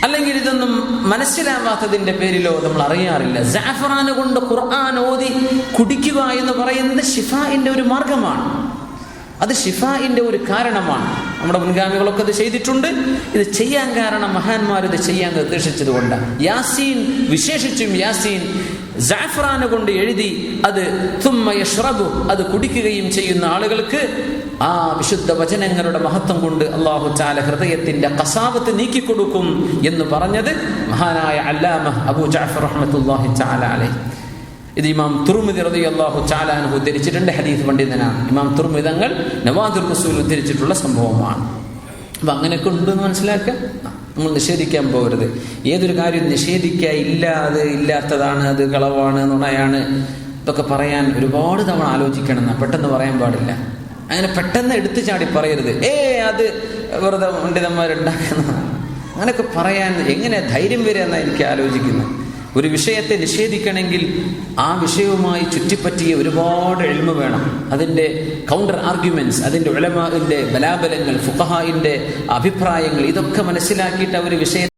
അല്ലെങ്കിൽ ഇതൊന്നും മനസ്സിലാവാത്തതിന്റെ പേരിലോ നമ്മൾ അറിയാറില്ല. സഅഫറാന് കൊണ്ട് ഖുർആൻ ഓതി കുടിക്കുക എന്ന് പറയുന്നത് ഷിഫാഇന്റെ ഒരു മാർഗമാണ്. അത് ഷിഫായിന്റെ ഒരു കാരണമാണ്. നമ്മുടെ മുൻഗാമികളൊക്കെ അത് ചെയ്തിട്ടുണ്ട്. ഇത് ചെയ്യാൻ കാരണം മഹാന്മാർ ഇത് ചെയ്യാൻ നിർദ്ദേശിച്ചത് കൊണ്ടാണ്. യാസീൻ, വിശേഷിച്ചും യാസീൻ ജഅഫ്റാൻ കൊണ്ട് എഴുതി അത് തുമ്മ യശ്റബു, അത് കുടിക്കുകയും ചെയ്യുന്ന ആളുകൾക്ക് ആ വിശുദ്ധ വചനങ്ങളുടെ മഹത്വം കൊണ്ട് അല്ലാഹു തആല ഹൃദയത്തിന്റെ ഖസാവത്ത് നീക്കിക്കൊടുക്കും എന്ന് പറഞ്ഞത് മഹാനായ അല്ലാമ അബൂ ജഅഫർ റഹ്മത്തുള്ളാഹി തആല അലൈഹി. ഇത് ഇമാം തുർമിദി റളിയല്ലാഹു തആല അൻഹു ഉദ്ധരിച്ചിട്ടുണ്ട്. ഹദീസ് പണ്ഡിതനാണ് ഇമാം തുർമിദി തങ്ങൾ നവാദുർ റസൂൽ ഉദ്ധരിച്ചിട്ടുള്ള സംഭവമാണ്. അപ്പം അങ്ങനെയൊക്കെ ഉണ്ടെന്ന് മനസ്സിലാക്കുക. നമ്മൾ നിഷേധിക്കാൻ പോകരുത്. ഏതൊരു കാര്യം നിഷേധിക്കുക, ഇല്ലാത്തതാണ്, അത് കളവാണ്, നുണയാണ്, ഇതൊക്കെ പറയാൻ ഒരുപാട് തവണ ആലോചിക്കണം. പെട്ടെന്ന് പറയാൻ പാടില്ല. അങ്ങനെ പെട്ടെന്ന് എടുത്തു ചാടി പറയരുത്. അത് വെറുതെ പണ്ഡിതന്മാരുണ്ടാക്കുന്നതാണ്. അങ്ങനെയൊക്കെ പറയാൻ എങ്ങനെ ധൈര്യം വരിക എന്നാണ് എനിക്ക് ആലോചിക്കുന്നത്. ഒരു വിഷയത്തെ നിഷേധിക്കണമെങ്കിൽ ആ വിഷയവുമായി ചുറ്റിപ്പറ്റിയ ഒരുപാട് ഇൽമ് വേണം. അതിൻ്റെ കൗണ്ടർ ആർഗ്യുമെന്റ്സ്, അതിൻ്റെ ഉലമാഇന്റെ ബലാബലങ്ങൾ, ഫുഖഹാഇന്റെ അഭിപ്രായങ്ങൾ, ഇതൊക്കെ മനസ്സിലാക്കിയിട്ട് അവർ വിഷയത്തെ